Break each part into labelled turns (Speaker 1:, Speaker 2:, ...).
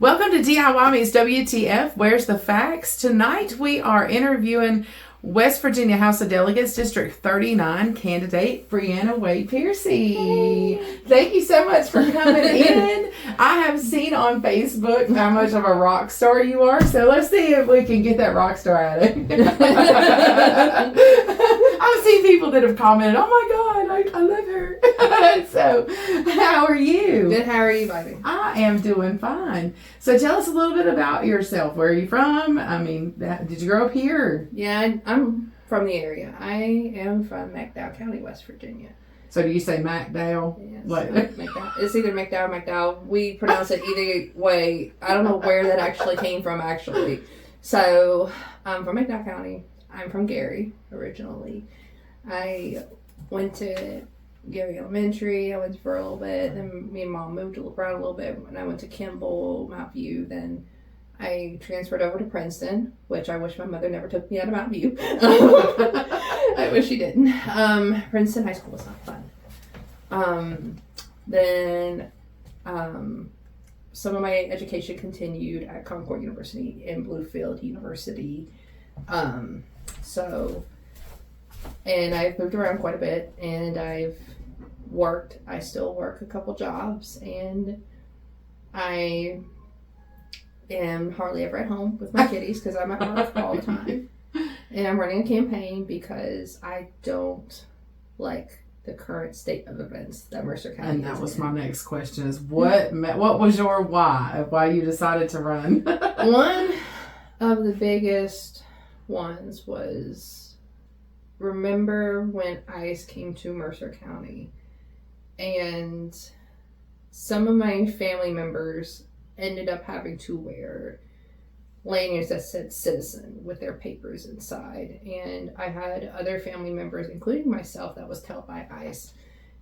Speaker 1: Welcome to DIY Meets WTF. Where's the facts? Tonight we are interviewing West Virginia House of Delegates District 39 candidate Brianna Wade-Pearcy. Hey. Thank you so much for coming in. I have seen on Facebook how much of a rock star you are, so let's see if we can get that rock star out of you. I've seen people that have commented, "Oh my God, I love her." So, how are you?
Speaker 2: Good. How are you, baby?
Speaker 1: I am doing fine. So tell us a little bit about yourself. Where are you from? I mean, did you grow up here?
Speaker 2: Yeah, I'm from the area. I am from McDowell County, West Virginia.
Speaker 1: So do you say McDowell?
Speaker 2: Yes,
Speaker 1: What?
Speaker 2: McDowell. It's either McDowell or McDowell. We pronounce it either way. I don't know where that actually came from, actually. So I'm from McDowell County. I'm from Gary, originally. I went to Gary Elementary. I went for a little bit. Then me and Mom moved around a little bit. When I went to Kimball, Mount View, then I transferred over to Princeton, which I wish my mother never took me out of Mount View. I wish she didn't. Princeton High School was not fun. Then some of my education continued at Concord University and Bluefield University. And I've moved around quite a bit, and I still work a couple jobs, and I am hardly ever at home with my kitties because I'm at work all the time. And I'm running a campaign because I don't like the current state of events that Mercer County
Speaker 1: And that was my next question is what was your why of why you decided to run?
Speaker 2: One of the biggest ones was, remember when ICE came to Mercer County and some of my family members ended up having to wear lanyards that said citizen with their papers inside, and I had other family members, including myself, that was tailed by ICE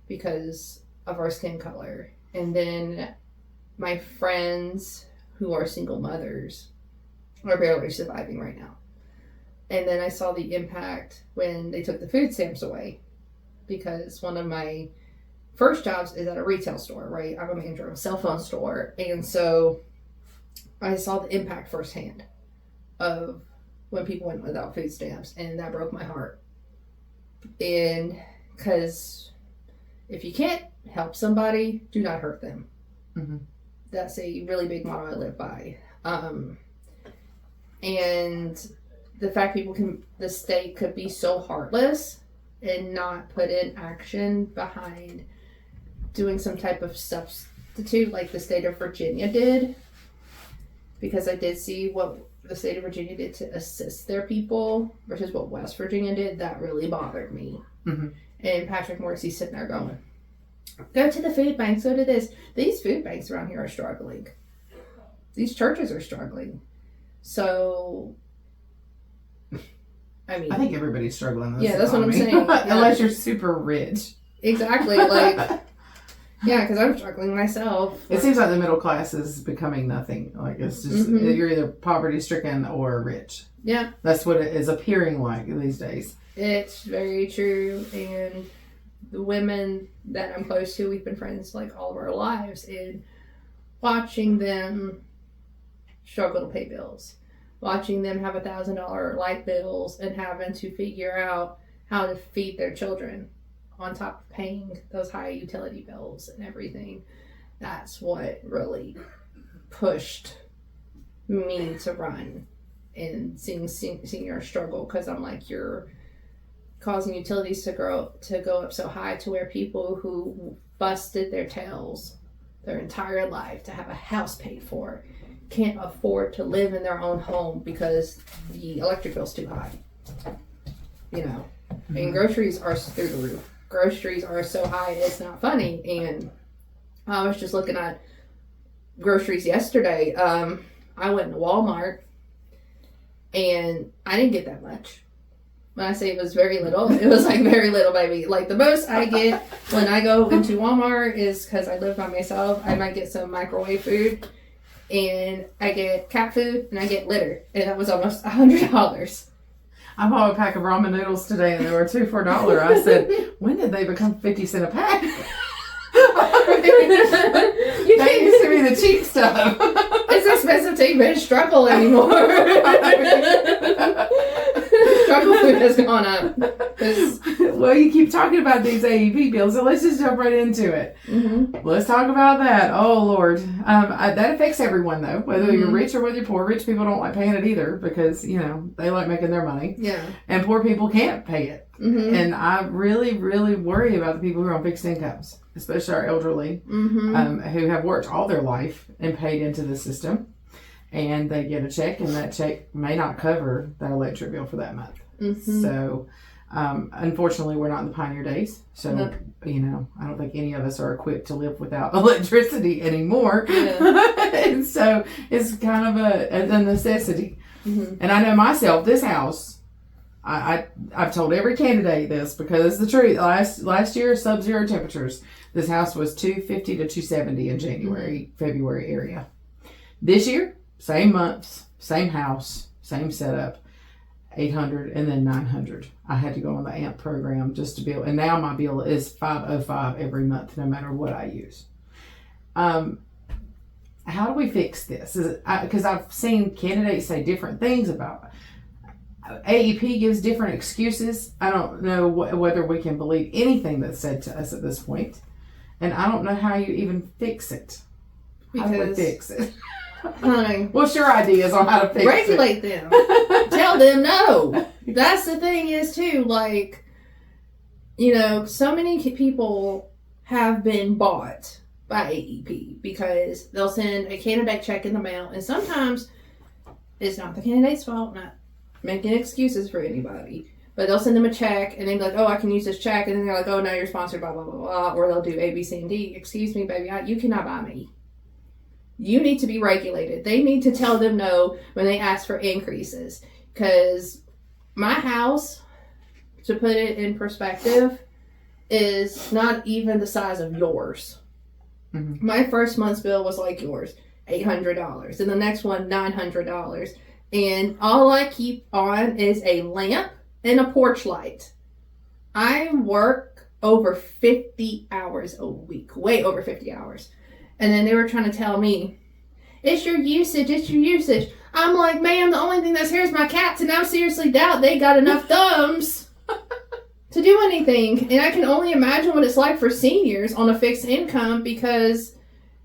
Speaker 2: because of our skin color. And then my friends who are single mothers are barely surviving right now. And then I saw the impact when they took the food stamps away, because one of my first jobs is at a retail store, right? I'm a manager of a cell phone store. And so I saw the impact firsthand of when people went without food stamps, and that broke my heart. And because if you can't help somebody, do not hurt them. Mm-hmm. That's a really big motto I live by. And the fact the state could be so heartless and not put in action behind doing some type of substitute like the state of Virginia did, because I did see what the state of Virginia did to assist their people versus what West Virginia did. That really bothered me. Mm-hmm. And Patrick Morrissey's sitting there going, go to the food banks, go to this. These food banks around here are struggling. These churches are struggling. So, I mean,
Speaker 1: I think everybody's struggling in this
Speaker 2: that's
Speaker 1: economy.
Speaker 2: what I'm saying. Yeah.
Speaker 1: Unless you're super rich.
Speaker 2: Exactly. Like, yeah, because I'm struggling myself.
Speaker 1: It seems like the middle class is becoming nothing. Like, it's just, you're either poverty stricken or rich.
Speaker 2: Yeah.
Speaker 1: That's what it is appearing like these days.
Speaker 2: It's very true. And the women that I'm close to, we've been friends like all of our lives, and watching them struggle to pay bills, watching them have $1,000 light bills and having to figure out how to feed their children on top of paying those high utility bills and everything. That's what really pushed me to run, and seeing your struggle, because I'm like, you're causing utilities to go up so high to where people who busted their tails their entire life to have a house paid for can't afford to live in their own home because the electric bill's too high. You know, and groceries are through the roof. Groceries are so high, it's not funny. And I was just looking at groceries yesterday. I went to Walmart, and I didn't get that much. When I say it was very little, it was like very little, baby. Like, the most I get when I go into Walmart is, because I live by myself, I might get some microwave food, and I get cat food, and I get litter. And that was almost $100.
Speaker 1: I bought a pack of ramen noodles today, and they were $2 for $1. I said, when did they become 50 cents a pack?
Speaker 2: You
Speaker 1: That used to be the cheap stuff.
Speaker 2: It's the ain't been struggle anymore. Struggle food has gone up.
Speaker 1: Well, you keep talking about these AEP bills, so let's just jump right into it.
Speaker 2: Mm-hmm.
Speaker 1: Let's talk about that. Oh, Lord. That affects everyone, though, whether you're rich or whether you're poor. Rich people don't like paying it either because, they like making their money.
Speaker 2: Yeah.
Speaker 1: And poor people can't pay it.
Speaker 2: Mm-hmm.
Speaker 1: And I really, really worry about the people who are on fixed incomes, especially our elderly, who have worked all their life and paid into the system. And they get a check, and that check may not cover that electric bill for that month.
Speaker 2: Mm-hmm.
Speaker 1: So, unfortunately, we're not in the pioneer days. So,
Speaker 2: Nope.
Speaker 1: I don't think any of us are equipped to live without electricity anymore.
Speaker 2: Yeah.
Speaker 1: And so, it's kind of a necessity.
Speaker 2: Mm-hmm.
Speaker 1: And I know myself, this house, I've told every candidate this because it's the truth. Last year, sub-zero temperatures. This house was 250 to 270 in January, February area. This year, same months, same house, same setup, 800 and then 900. I had to go on the AMP program just to and now my bill is 505 every month, no matter what I use. How do we fix this? Because I've seen candidates say different things about it. AEP gives different excuses. I don't know whether we can believe anything that's said to us at this point. And I don't know how you even fix it. How do we fix it?
Speaker 2: Honey,
Speaker 1: What's your ideas on how to fix
Speaker 2: regulate them. Tell them no. That's the thing is too, so many people have been bought by AEP because they'll send a candidate check in the mail, and sometimes it's not the candidate's fault, not making excuses for anybody, but they'll send them a check and they'll be like, oh, I can use this check, and then they're like, oh, no, you're sponsored, blah, blah, blah, blah, or they'll do A, B, C, and D. Excuse me, baby, you cannot buy me. You need to be regulated. They need to tell them no when they ask for increases. Because my house, to put it in perspective, is not even the size of yours. Mm-hmm. My first month's bill was like yours, $800. And the next one, $900. And all I keep on is a lamp and a porch light. I work over 50 hours a week. Way over 50 hours. And then they were trying to tell me, it's your usage. I'm like, ma'am, the only thing that's here is my cats, and I seriously doubt they got enough thumbs to do anything. And I can only imagine what it's like for seniors on a fixed income because,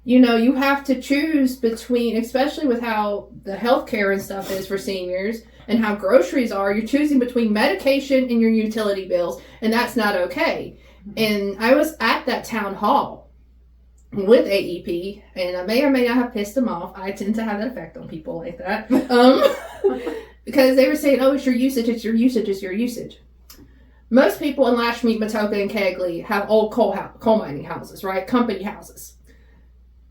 Speaker 2: you have to choose between, especially with how the healthcare and stuff is for seniors and how groceries are, you're choosing between medication and your utility bills, and that's not okay. And I was at that town hall with AEP, and I may or may not have pissed them off. I tend to have that effect on people like that. Because they were saying, oh, it's your usage. Most people in Lashmead, Matoka, and Kegley have old coal mining houses, right? Company houses.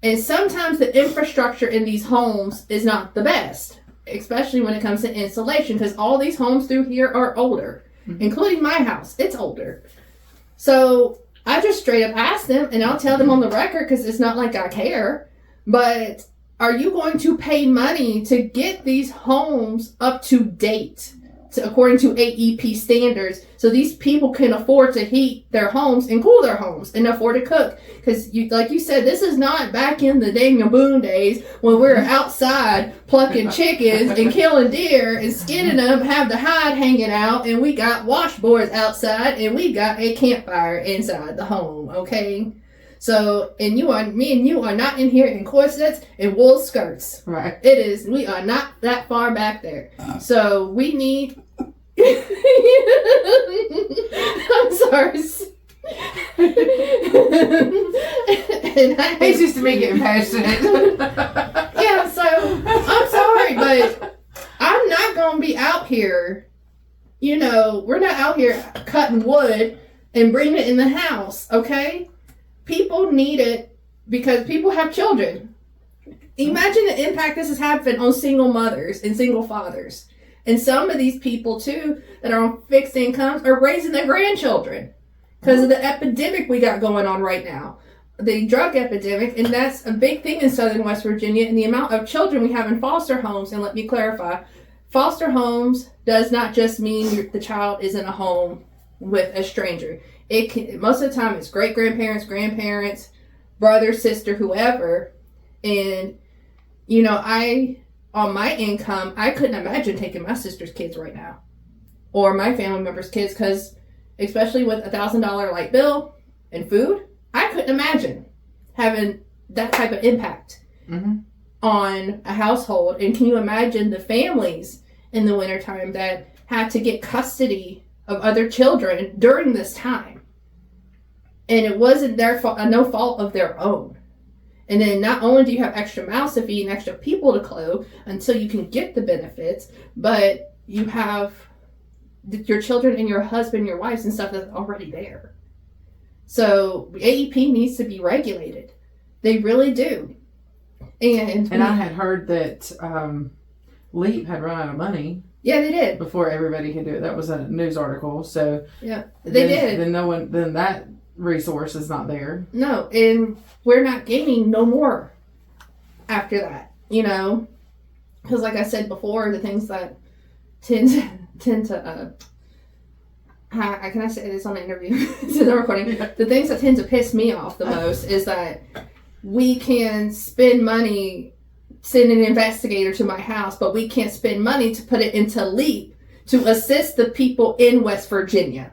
Speaker 2: And sometimes the infrastructure in these homes is not the best, especially when it comes to insulation, because all these homes through here are older, including my house. It's older. So I just straight up ask them, and I'll tell them on the record because it's not like I care, but are you going to pay money to get these homes up to date according to AEP standards so these people can afford to heat their homes and cool their homes and afford to cook? Because like you said, this is not back in the Daniel Boone days when we were outside plucking chickens and killing deer and skinning them, have the hide hanging out, and we got washboards outside and we got a campfire inside the home, okay? So, me and you are not in here in corsets and wool skirts.
Speaker 1: Right.
Speaker 2: We are not that far back there. So, we need... I'm sorry.
Speaker 1: It's just me getting passionate.
Speaker 2: Yeah, so, I'm sorry, but I'm not going to be out here, we're not out here cutting wood and bringing it in the house, okay? People need it because people have children. Imagine the impact this has happened on single mothers and single fathers. And some of these people, too, that are on fixed incomes are raising their grandchildren because of the epidemic we got going on right now. The drug epidemic, and that's a big thing in southern West Virginia, and the amount of children we have in foster homes. And let me clarify, foster homes does not just mean the child is in a home with a stranger. It can, most of the time it's great-grandparents, grandparents, brother, sister, whoever. And, I on my income, I couldn't imagine taking my sister's kids right now or my family members' kids, because especially with $1,000 light bill and food, I couldn't imagine having that type of impact on a household. And can you imagine the families in the wintertime that had to get custody of other children during this time? And it wasn't their fault, no fault of their own. And then not only do you have extra mouths to feed and extra people to clothe until you can get the benefits, but you have your children and your husband, your wives and stuff that's already there. So AEP needs to be regulated. They really do. And
Speaker 1: I had heard that LEAP had run out of money.
Speaker 2: Yeah, they did.
Speaker 1: Before everybody could do it. That was a news article. So
Speaker 2: yeah, they did.
Speaker 1: Then that resource is not there.
Speaker 2: No, and we're not gaining no more after that, you know, because like I said before, the things that tend to how can I say this on the interview? This is a recording. The things that tend to piss me off the most is that we can spend money, send an investigator to my house, but we can't spend money to put it into LEAP to assist the people in West Virginia.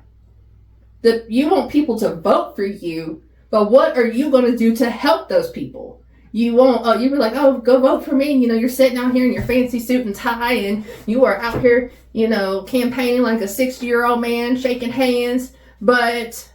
Speaker 2: You want people to vote for you, but what are you going to do to help those people? You won't. You be like, oh, go vote for me. You know, you're sitting out here in your fancy suit and tie, and you are out here, you know, campaigning like a 60-year-old man, shaking hands. But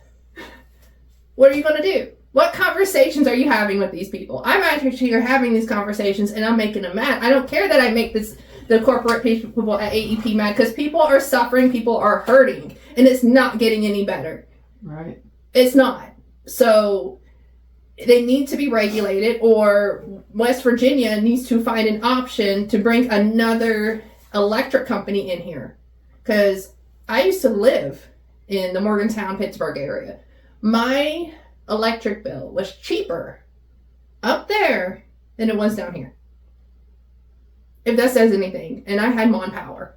Speaker 2: what are you going to do? What conversations are you having with these people? I'm out here having these conversations, and I'm making them mad. I don't care that I make the corporate people at AEP mad, because people are suffering, people are hurting, and it's not getting any better.
Speaker 1: Right.
Speaker 2: It's not. So they need to be regulated, or West Virginia needs to find an option to bring another electric company in here. Because I used to live in the Morgantown, Pittsburgh area. My electric bill was cheaper up there than it was down here. If that says anything. And I had Mon Power.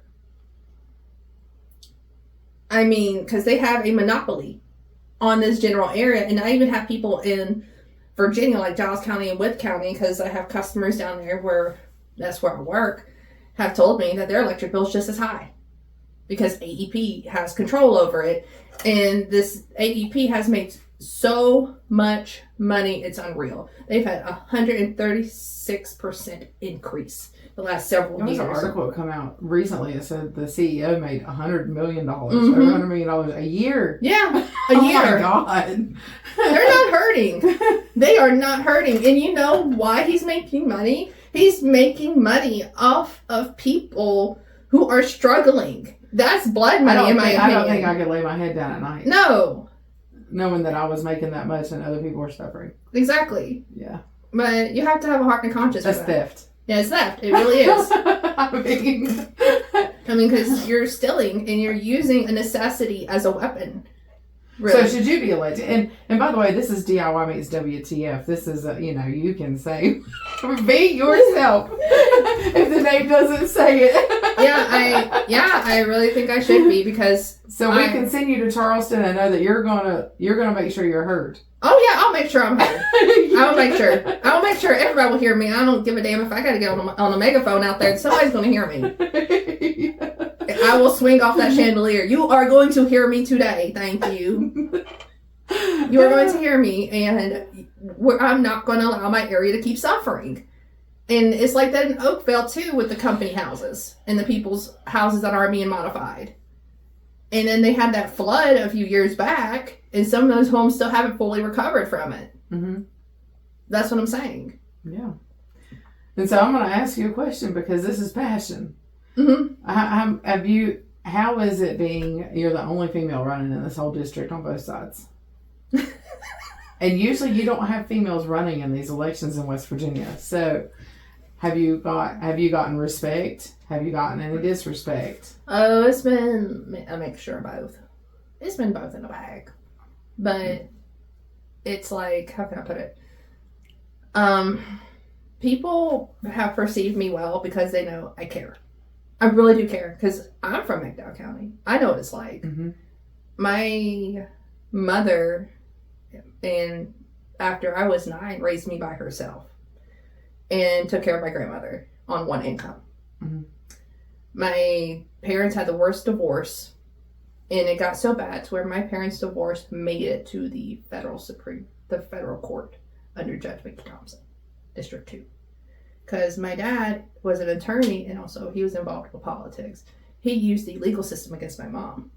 Speaker 2: I mean, because they have a monopoly on this general area. And I even have people in Virginia, like Giles County and Wythe County, because I have customers down there where that's where I work, have told me that their electric bill is just as high because AEP has control over it. And this AEP has made so much money, it's unreal. They've had 136% increase the last several years.
Speaker 1: There was an article that come out recently that said the CEO made $100 million, over $100 million a year.
Speaker 2: Yeah, a
Speaker 1: oh
Speaker 2: year.
Speaker 1: Oh my God.
Speaker 2: They're not hurting. They are not hurting. And you know why he's making money? He's making money off of people who are struggling. That's blood money, in my opinion.
Speaker 1: I don't think I could lay my head down at night.
Speaker 2: No.
Speaker 1: Knowing that I was making that much and other people were suffering.
Speaker 2: Exactly.
Speaker 1: Yeah.
Speaker 2: But you have to have a heart and conscience.
Speaker 1: That's
Speaker 2: for that.
Speaker 1: theft.
Speaker 2: Yeah, it's theft. It really is.
Speaker 1: I
Speaker 2: mean, because you're stealing and you're using a necessity as a weapon.
Speaker 1: Really. So should you be elected? And by the way, this is DIY meets WTF. This is you can say be yourself if the name doesn't say it.
Speaker 2: I really think I should be, because
Speaker 1: we can send you to Charleston and know that you're gonna make sure you're heard.
Speaker 2: Oh yeah, I'll make sure I'm heard. I'll make sure everybody will hear me. I don't give a damn if I gotta get on a megaphone out there. Somebody's gonna hear me. I will swing off that chandelier. You are going to hear me today. Thank you. You are going to hear me, and I'm not going to allow my area to keep suffering. And it's like that in Oakville, too, with the company houses and the people's houses that are being modified. And then they had that flood a few years back, and some of those homes still haven't fully recovered from it. Mm-hmm. That's what I'm saying.
Speaker 1: Yeah. And so I'm going to ask you a question, because this is passion.
Speaker 2: Mm-hmm.
Speaker 1: How is it being, you're the only female running in this whole district on both sides? And usually you don't have females running in these elections in West Virginia. So have you gotten respect? Have you gotten any disrespect?
Speaker 2: Oh, it's been a mixture of both. It's been both in a bag. But it's like, how can I put it? People have perceived me well because they know I care. I really do care, because I'm from McDowell County. I know what it's like. Mm-hmm. My mother, and after I was 9, raised me by herself and took care of my grandmother. on one income.
Speaker 1: Mm-hmm.
Speaker 2: My parents had the worst divorce, and it got so bad to where my parents' divorce made it to the federal court under Judge Mickey Thompson, District 2. Because my dad was an attorney, and also he was involved with politics. He used the legal system against my mom.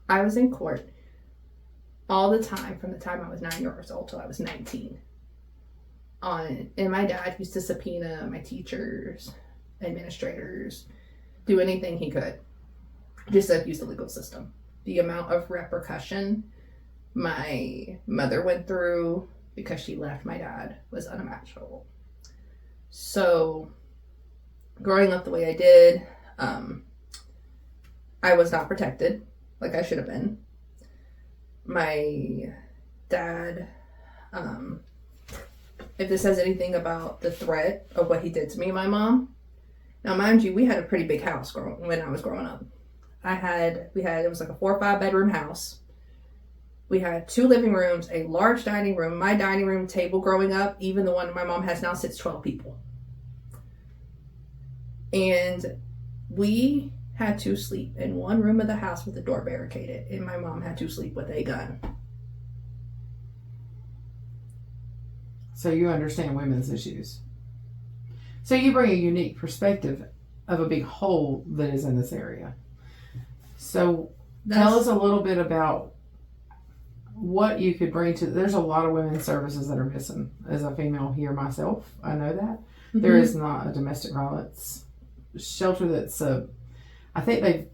Speaker 2: I was in court all the time from the time I was 9 years old till I was 19. And my dad used to subpoena my teachers, administrators, do anything he could just to abuse the legal system. The amount of repercussion my mother went through because she left my dad was unimaginable. So growing up the way I did, I was not protected like I should have been. My dad, if this says anything about the threat of what he did to me and my mom. Now, mind you, we had a pretty big house when I was growing up. It was like a 4 or 5 bedroom house. We had 2 living rooms, a large dining room. My dining room table growing up, even the one my mom has now, sits 12 people. And we had to sleep in one room of the house with the door barricaded, and my mom had to sleep with a gun.
Speaker 1: So you understand women's issues. So you bring a unique perspective of a big hole that is in this area. So tell us a little bit about what you could bring to. There's a lot of women's services that are missing. As a female here myself, I know that. Mm-hmm. There is not a domestic violence shelter that's I think they've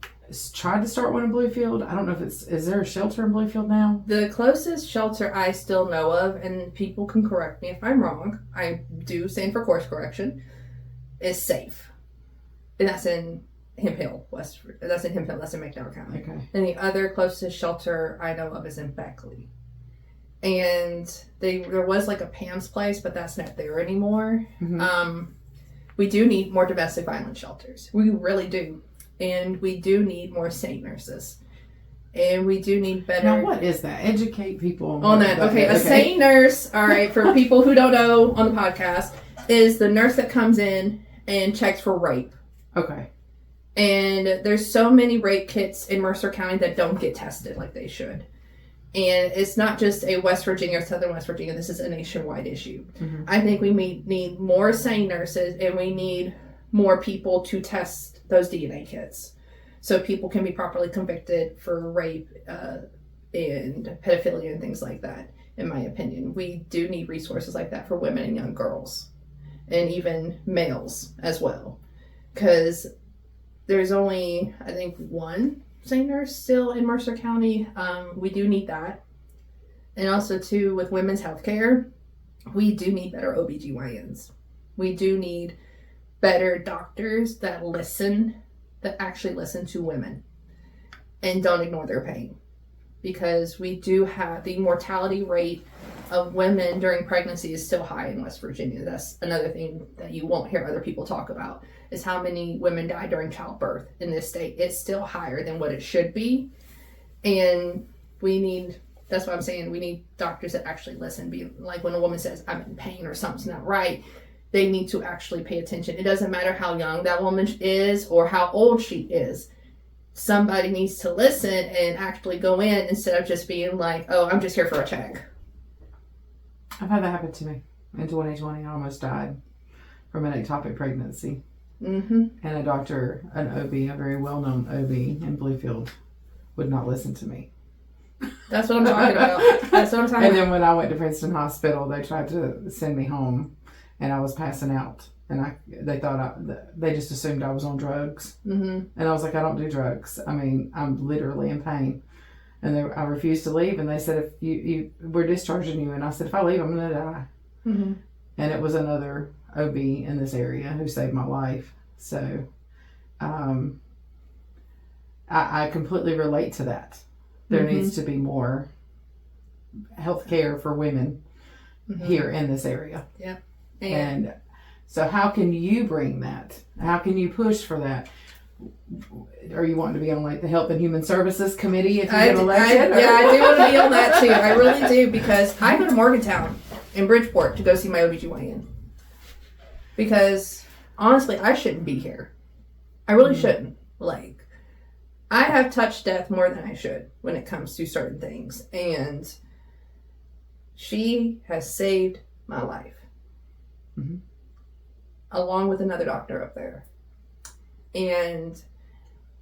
Speaker 1: tried to start one in Bluefield. I don't know if is there a shelter in Bluefield now?
Speaker 2: The closest shelter I still know of, and people can correct me if I'm wrong, I do stand for course correction, is Safe. And that's in Hemp Hill, that's in McDowell County.
Speaker 1: Okay.
Speaker 2: And the other closest shelter I know of is in Beckley. And there was like a Pam's Place, but that's not there anymore. Mm-hmm. We do need more domestic violence shelters. We really do. And we do need more SANE nurses. And we do need better...
Speaker 1: Now, what is that? Educate people
Speaker 2: on that. Okay, a SANE nurse, all right, for people who don't know on the podcast, is the nurse that comes in and checks for rape.
Speaker 1: Okay.
Speaker 2: And there's so many rape kits in Mercer County that don't get tested like they should. And it's not just a West Virginia or Southern West Virginia. This is a nationwide issue. Mm-hmm. I think we need more SANE nurses, and we need more people to test those DNA kits so people can be properly convicted for rape and pedophilia and things like that, in my opinion. We do need resources like that for women and young girls, and even males as well. Because there's only, I think, one SANE nurse still in Mercer County. We do need that. And also, too, with women's health care, we do need better OBGYNs. We do need better doctors that actually listen to women and don't ignore their pain. Because we do have the mortality rate of women during pregnancy is still high in West Virginia. That's another thing that you won't hear other people talk about, is how many women die during childbirth in this state. It's still higher than what it should be. And that's what I'm saying, we need doctors that actually listen. Be like when a woman says, I'm in pain or something's not right, they need to actually pay attention. It doesn't matter how young that woman is or how old she is. Somebody needs to listen and actually go in instead of just being like, oh, I'm just here for a check.
Speaker 1: I've had that happen to me. In 2020, I almost died from an ectopic pregnancy. Mm-hmm. And a doctor, an OB, a very well-known OB in Bluefield, would not listen to me.
Speaker 2: That's what I'm talking about.
Speaker 1: And then when I went to Princeton Hospital, they tried to send me home, and I was passing out. And they just assumed I was on drugs. Mm-hmm. And I was like, I don't do drugs. I mean, I'm literally in pain. And I refused to leave. And they said, if we're discharging you. And I said, if I leave, I'm going to die. Mm-hmm. And it was another OB in this area who saved my life. So I completely relate to that. There mm-hmm. needs to be more health care for women mm-hmm. here in this area.
Speaker 2: Yeah.
Speaker 1: And so how can you bring that? How can you push for that? Are you wanting to be on like the Health and Human Services Committee if you get elected?
Speaker 2: I do want to be on that too. I really do, because I go to Morgantown in Bridgeport to go see my OBGYN. Because honestly, I shouldn't be here. I really shouldn't. Like, I have touched death more than I should when it comes to certain things. And she has saved my life.
Speaker 1: Mm-hmm.
Speaker 2: Along with another doctor up there. And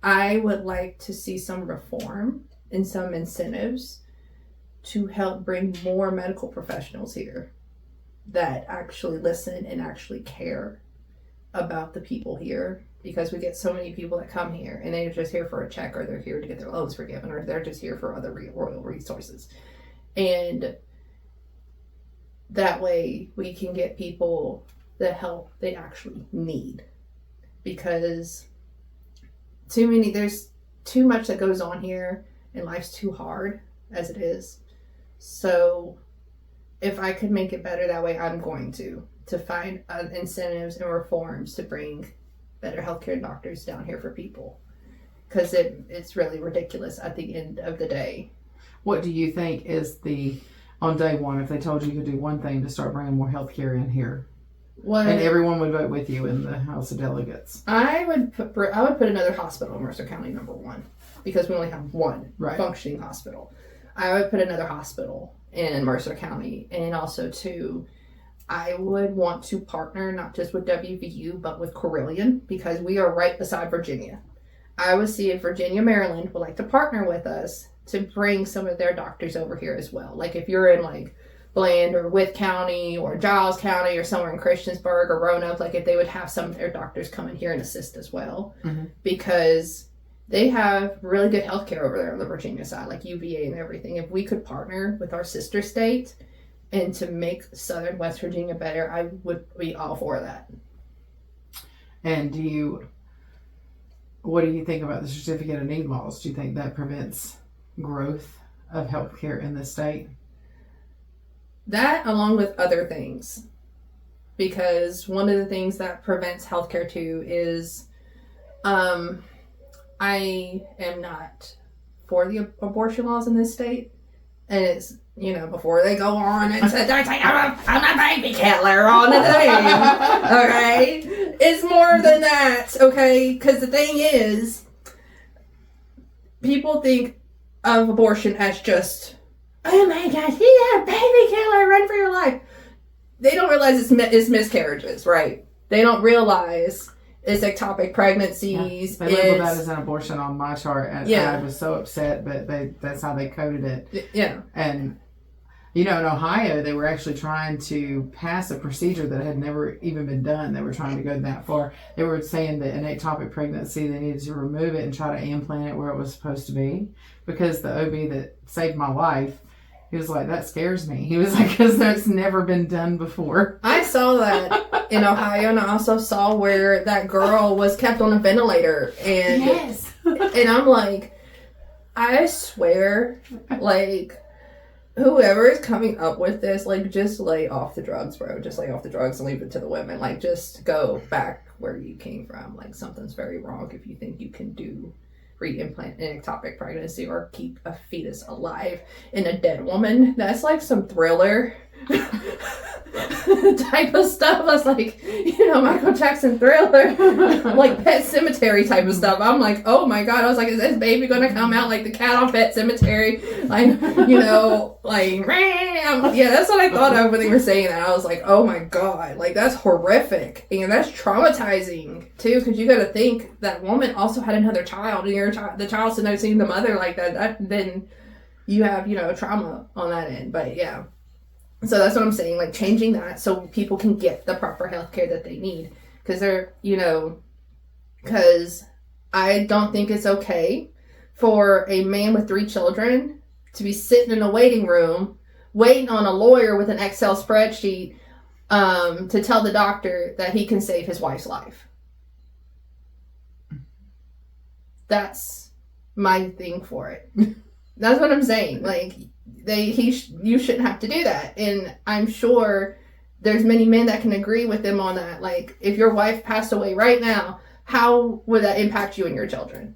Speaker 2: I would like to see some reform and some incentives to help bring more medical professionals here that actually listen and actually care about the people here, because we get so many people that come here and they're just here for a check, or they're here to get their loans forgiven, or they're just here for other royal resources. And that way we can get people the help they actually need, because there's too much that goes on here and life's too hard as it is. So if I could make it better that way, I'm going to find incentives and reforms to bring better healthcare doctors down here for people, because it's really ridiculous at the end of the day.
Speaker 1: What do you think is on day one, if they told you could do one thing to start bringing more healthcare in here, and everyone would vote with you in the House of Delegates?
Speaker 2: I would put another hospital in Mercer County, number one, because we only have one functioning hospital. I would put another hospital in Mercer County, and also two, I would want to partner not just with WVU but with Carilion, because we are right beside Virginia. I would see if Virginia, Maryland would like to partner with us to bring some of their doctors over here as well. Like if you're in like Bland or Wythe County or Giles County or somewhere in Christiansburg or Roanoke, like if they would have some of their doctors come in here and assist as well, because they have really good healthcare over there on the Virginia side, like UVA and everything. If we could partner with our sister state and to make Southern West Virginia better, I would be all for that.
Speaker 1: And what do you think about the certificate of need laws? Do you think that prevents growth of healthcare in the state?
Speaker 2: That, along with other things, because one of the things that prevents healthcare too is, I am not for the abortion laws in this state, and it's, before they go on and say, I'm a baby killer on the thing, okay? It's more than that, okay? Because the thing is, people think of abortion as just, oh my gosh, yeah, baby killer, run for your life. They don't realize it's miscarriages, right? They don't realize it's ectopic pregnancies.
Speaker 1: Yeah. They labeled that as an abortion on my chart, and I was so upset, but that's how they coded it.
Speaker 2: Yeah.
Speaker 1: And, in Ohio, they were actually trying to pass a procedure that had never even been done. They were trying to go that far. They were saying that an ectopic pregnancy, they needed to remove it and try to implant it where it was supposed to be, because the OB that saved my life, he was like, that scares me. He was like, because that's never been done before.
Speaker 2: I saw that in Ohio, and I also saw where that girl was kept on a ventilator. And,
Speaker 1: yes.
Speaker 2: And I'm like, I swear, like, whoever is coming up with this, like, just lay off the drugs, bro. Just lay off the drugs and leave it to the women. Like, just go back where you came from. Like, something's very wrong if you think you can re-implant an ectopic pregnancy or keep a fetus alive in a dead woman. That's like some Thriller type of stuff. That's like, Michael Jackson Thriller, like Pet Cemetery type of stuff. I'm like, oh my God. I was like, is this baby gonna come out like the cat on Pet Cemetery? Like, like, yeah, that's what I thought of when they were saying that. I was like, oh my God, like that's horrific. And that's traumatizing too, because you gotta think that woman also had another child, and the child's never seen the mother like that, then you have, trauma on that end. But yeah. So that's what I'm saying, like changing that so people can get the proper health care that they need. Because because I don't think it's okay for a man with 3 children to be sitting in a waiting room waiting on a lawyer with an Excel spreadsheet to tell the doctor that he can save his wife's life. That's my thing for it. That's what I'm saying. Like, you shouldn't have to do that. And I'm sure there's many men that can agree with them on that. Like, if your wife passed away right now, how would that impact you and your children?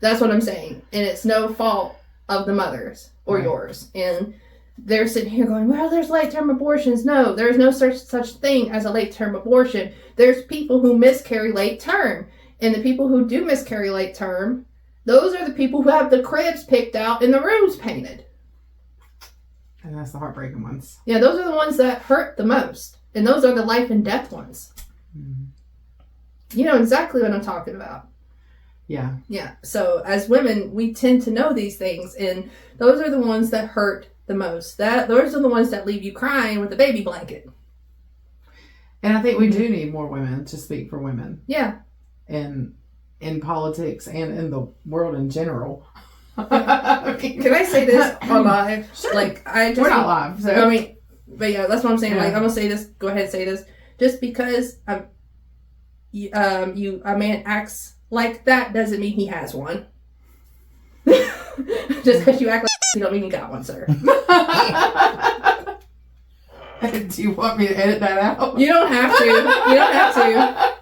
Speaker 2: That's what I'm saying. And it's no fault of the mothers or yours. And they're sitting here going, well, there's late-term abortions. No, there's no such thing as a late-term abortion. There's people who miscarry late-term. And the people who do miscarry late-term, those are the people who have the cribs picked out and the rooms painted.
Speaker 1: And that's the heartbreaking ones.
Speaker 2: Yeah, those are the ones that hurt the most. And those are the life and death ones. Mm-hmm. You know exactly what I'm talking about.
Speaker 1: Yeah.
Speaker 2: Yeah. So as women, we tend to know these things. And those are the ones that hurt the most. Those are the ones that leave you crying with a baby blanket.
Speaker 1: And I think we do need more women to speak for women.
Speaker 2: Yeah.
Speaker 1: In politics and in the world in general.
Speaker 2: Can I say this on live?
Speaker 1: Sure.
Speaker 2: Like,
Speaker 1: we're not live, so
Speaker 2: I mean, but yeah, that's what I'm saying.
Speaker 1: Yeah.
Speaker 2: Like, I'm gonna say this. Go ahead and say this. Just because a man acts like that doesn't mean he has one. Just because you act like you don't mean you got one, sir.
Speaker 1: Do you want me to edit that out?
Speaker 2: You don't have to. You don't have to.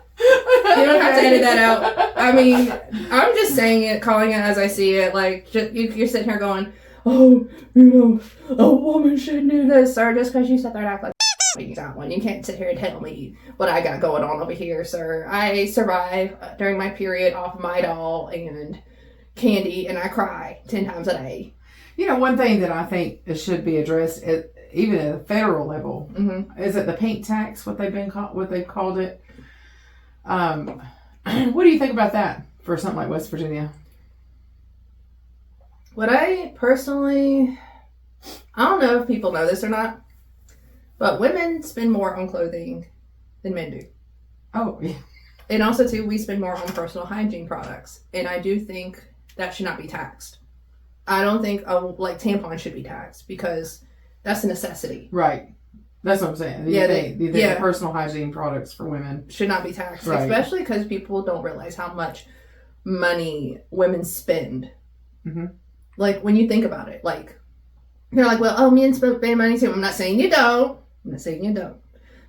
Speaker 2: You don't have to edit that out. I mean, I'm just saying it, calling it as I see it. Like, you're sitting here going, oh, you know, a woman shouldn't do this, sir, just because you sit there and act like you got one. You can't sit here and tell me what I got going on over here, sir. I survive during my period off Midol and candy, and I cry 10 times a day.
Speaker 1: You know, one thing that I think should be addressed, even at a federal level, is it the pink tax? What they've called it. What do you think about that for something like West Virginia?
Speaker 2: What I personally, I don't know if people know this or not, but women spend more on clothing than men do.
Speaker 1: Oh, yeah.
Speaker 2: And also, too, we spend more on personal hygiene products. And I do think that should not be taxed. I don't think, tampons should be taxed because that's a necessity.
Speaker 1: Right. That's what I'm saying. You think the personal hygiene products for women
Speaker 2: should not be taxed,
Speaker 1: right.
Speaker 2: Especially because people don't realize how much money women spend. Mm-hmm. Like, when you think about it, like, you're like, well, oh, men spend money too. I'm not saying you don't.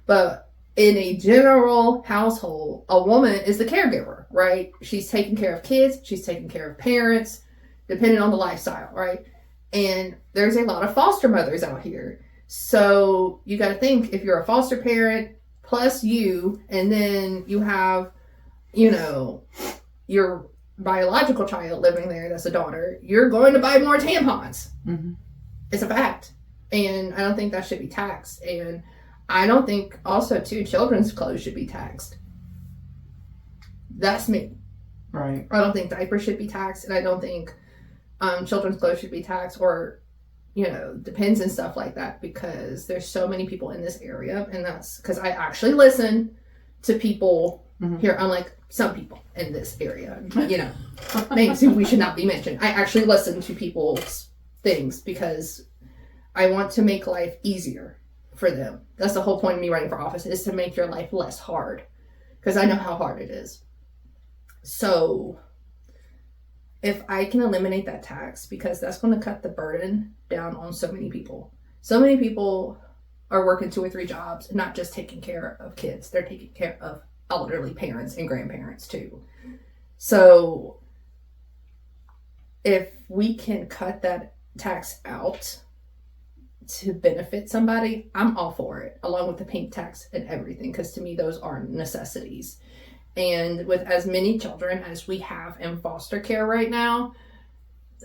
Speaker 2: But in a general household, a woman is the caregiver, right? She's taking care of kids. She's taking care of parents, depending on the lifestyle, right? And there's a lot of foster mothers out here. So you got to think, if you're a foster parent plus you, and then you have, you know, your biological child living there, that's a daughter, you're going to buy more tampons. Mm-hmm. It's a fact. And I don't think that should be taxed. And I don't think also, too, children's clothes should be taxed. That's me.
Speaker 1: Right.
Speaker 2: I don't think diapers should be taxed. And I don't think children's clothes should be taxed, or, you know, depends and stuff like that, because there's so many people in this area. And that's because I actually listen to people here, unlike some people in this area, you know, names who we should not be mentioned. I actually listen to people's things because I want to make life easier for them. That's the whole point of me running for office, is to make your life less hard, because I know how hard it is. So if I can eliminate that tax, because that's going to cut the burden down on so many people. So many people are working 2 or 3 jobs and not just taking care of kids. They're taking care of elderly parents and grandparents too. So if we can cut that tax out to benefit somebody, I'm all for it, along with the pink tax and everything, because to me those are necessities. And with as many children as we have in foster care right now,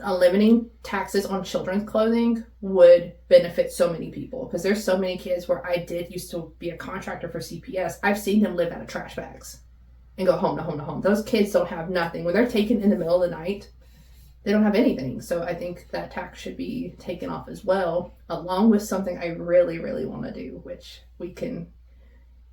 Speaker 2: eliminating taxes on children's clothing would benefit so many people, because there's so many kids where I used to be a contractor for CPS. I've seen them live out of trash bags and go home to home to home. Those kids don't have nothing. When they're taken in the middle of the night, they don't have anything. So I think that tax should be taken off as well, along with something I really, really want to do, which we can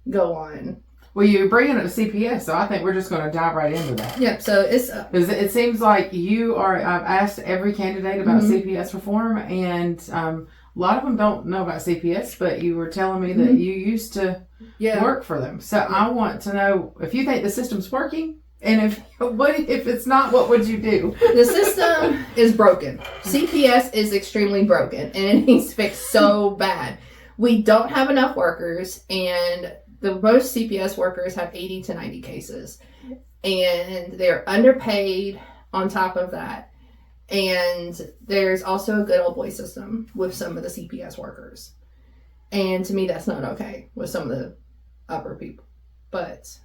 Speaker 2: go on.
Speaker 1: Well, you're bringing it to CPS, so I think we're just going to dive right into that.
Speaker 2: Yep, so it's...
Speaker 1: it seems like you are... I've asked every candidate about CPS reform, and a lot of them don't know about CPS, but you were telling me that you used to work for them. So I want to know if you think the system's working, and if it's not, what would you do?
Speaker 2: The system is broken. CPS is extremely broken, and it needs fixed so bad. We don't have enough workers, and the most CPS workers have 80 to 90 cases, and they're underpaid on top of that. And there's also a good old boy system with some of the CPS workers. And to me, that's not okay with some of the upper people. But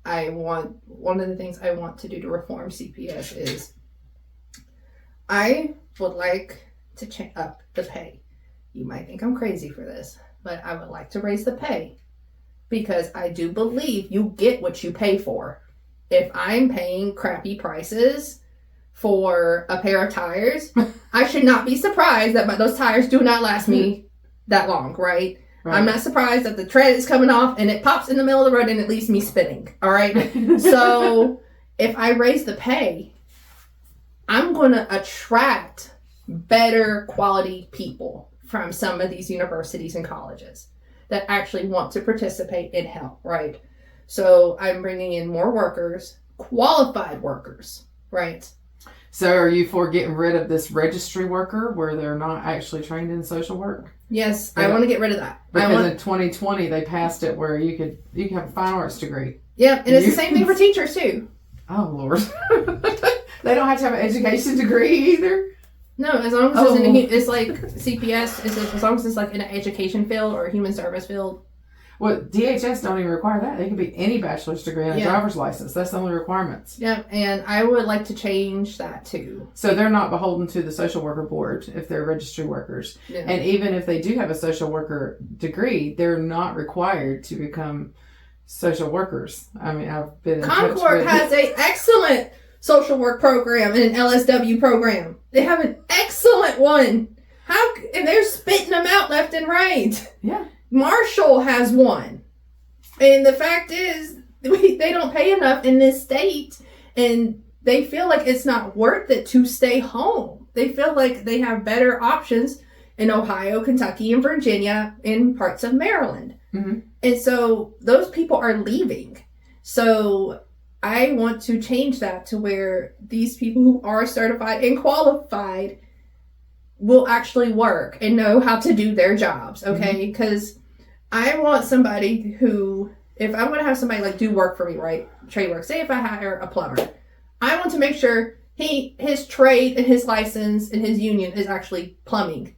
Speaker 2: one of the things I want to do to reform CPS is I would like to up the pay. You might think I'm crazy for this, but I would like to raise the pay because I do believe you get what you pay for. If I'm paying crappy prices for a pair of tires, I should not be surprised that those tires do not last me that long, right? I'm not surprised that the tread is coming off and it pops in the middle of the road and it leaves me spinning, all right? So if I raise the pay, I'm going to attract better quality people from some of these universities and colleges that actually want to participate and help, right? So I'm bringing in more workers, qualified workers, right?
Speaker 1: So are you for getting rid of this registry worker where they're not actually trained in social work?
Speaker 2: Yes, I want to get rid of that.
Speaker 1: Because in 2020 they passed it where you could have a fine arts degree.
Speaker 2: Yep, and it's the same thing for teachers too.
Speaker 1: Oh Lord. They don't have to have an education degree either?
Speaker 2: No, as long as it's like CPS, as long as it's like in an education field or a human service field.
Speaker 1: Well, DHS don't even require that. They can be any bachelor's degree and a driver's license. That's the only requirements.
Speaker 2: Yeah, and I would like to change that too.
Speaker 1: So they're not beholden to the social worker board if they're registry workers. Yeah. And even if they do have a social worker degree, they're not required to become social workers. I mean, I've been in
Speaker 2: Concord has an excellent social work program and an LSW program. They have an excellent one. And they're spitting them out left and right.
Speaker 1: Yeah.
Speaker 2: Marshall has one. And the fact is, they don't pay enough in this state, and they feel like it's not worth it to stay home. They feel like they have better options in Ohio, Kentucky, and Virginia, and parts of Maryland. Mm-hmm. And so those people are leaving. So I want to change that to where these people who are certified and qualified will actually work and know how to do their jobs, okay? Because I want somebody who, if I'm going to have somebody like do work for me, right? Trade work. Say if I hire a plumber, I want to make sure his trade and his license and his union is actually plumbing.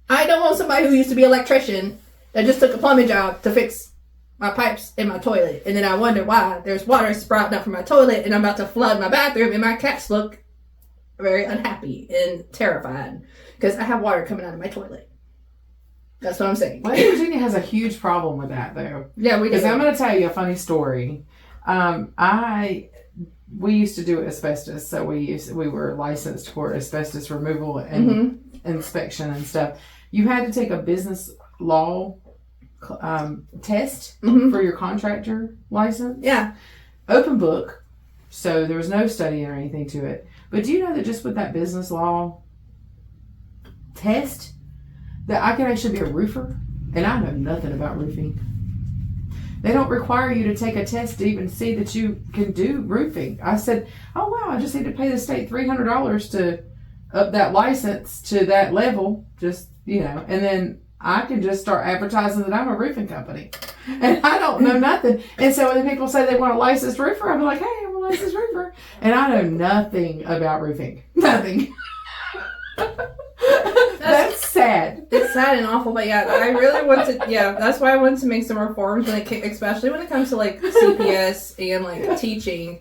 Speaker 2: I don't want somebody who used to be an electrician that just took a plumbing job to fix my pipes in my toilet. And then I wonder why there's water sprouting up from my toilet and I'm about to flood my bathroom and my cats look very unhappy and terrified because I have water coming out of my toilet. That's what I'm saying.
Speaker 1: West Virginia has a huge problem with that, though.
Speaker 2: Yeah, we do.
Speaker 1: Because I'm going to tell you a funny story. We used to do asbestos, so we were licensed for asbestos removal and inspection and stuff. You had to take a business law test for your contractor license.
Speaker 2: Yeah.
Speaker 1: Open book, so there was no study or anything to it. But do you know that just with that business law test, that I can actually be a roofer? And I know nothing about roofing. They don't require you to take a test to even see that you can do roofing. I said, oh wow, I just need to pay the state $300 to up that license to that level, just, and then I can just start advertising that I'm a roofing company. And I don't know nothing. And so when people say they want a licensed roofer, I'm like, hey, I'm a licensed roofer. And I know nothing about roofing. Nothing. That's sad.
Speaker 2: It's sad and awful, but yeah, I really want to. Yeah, that's why I want to make some reforms especially when it comes to like CPS and like teaching,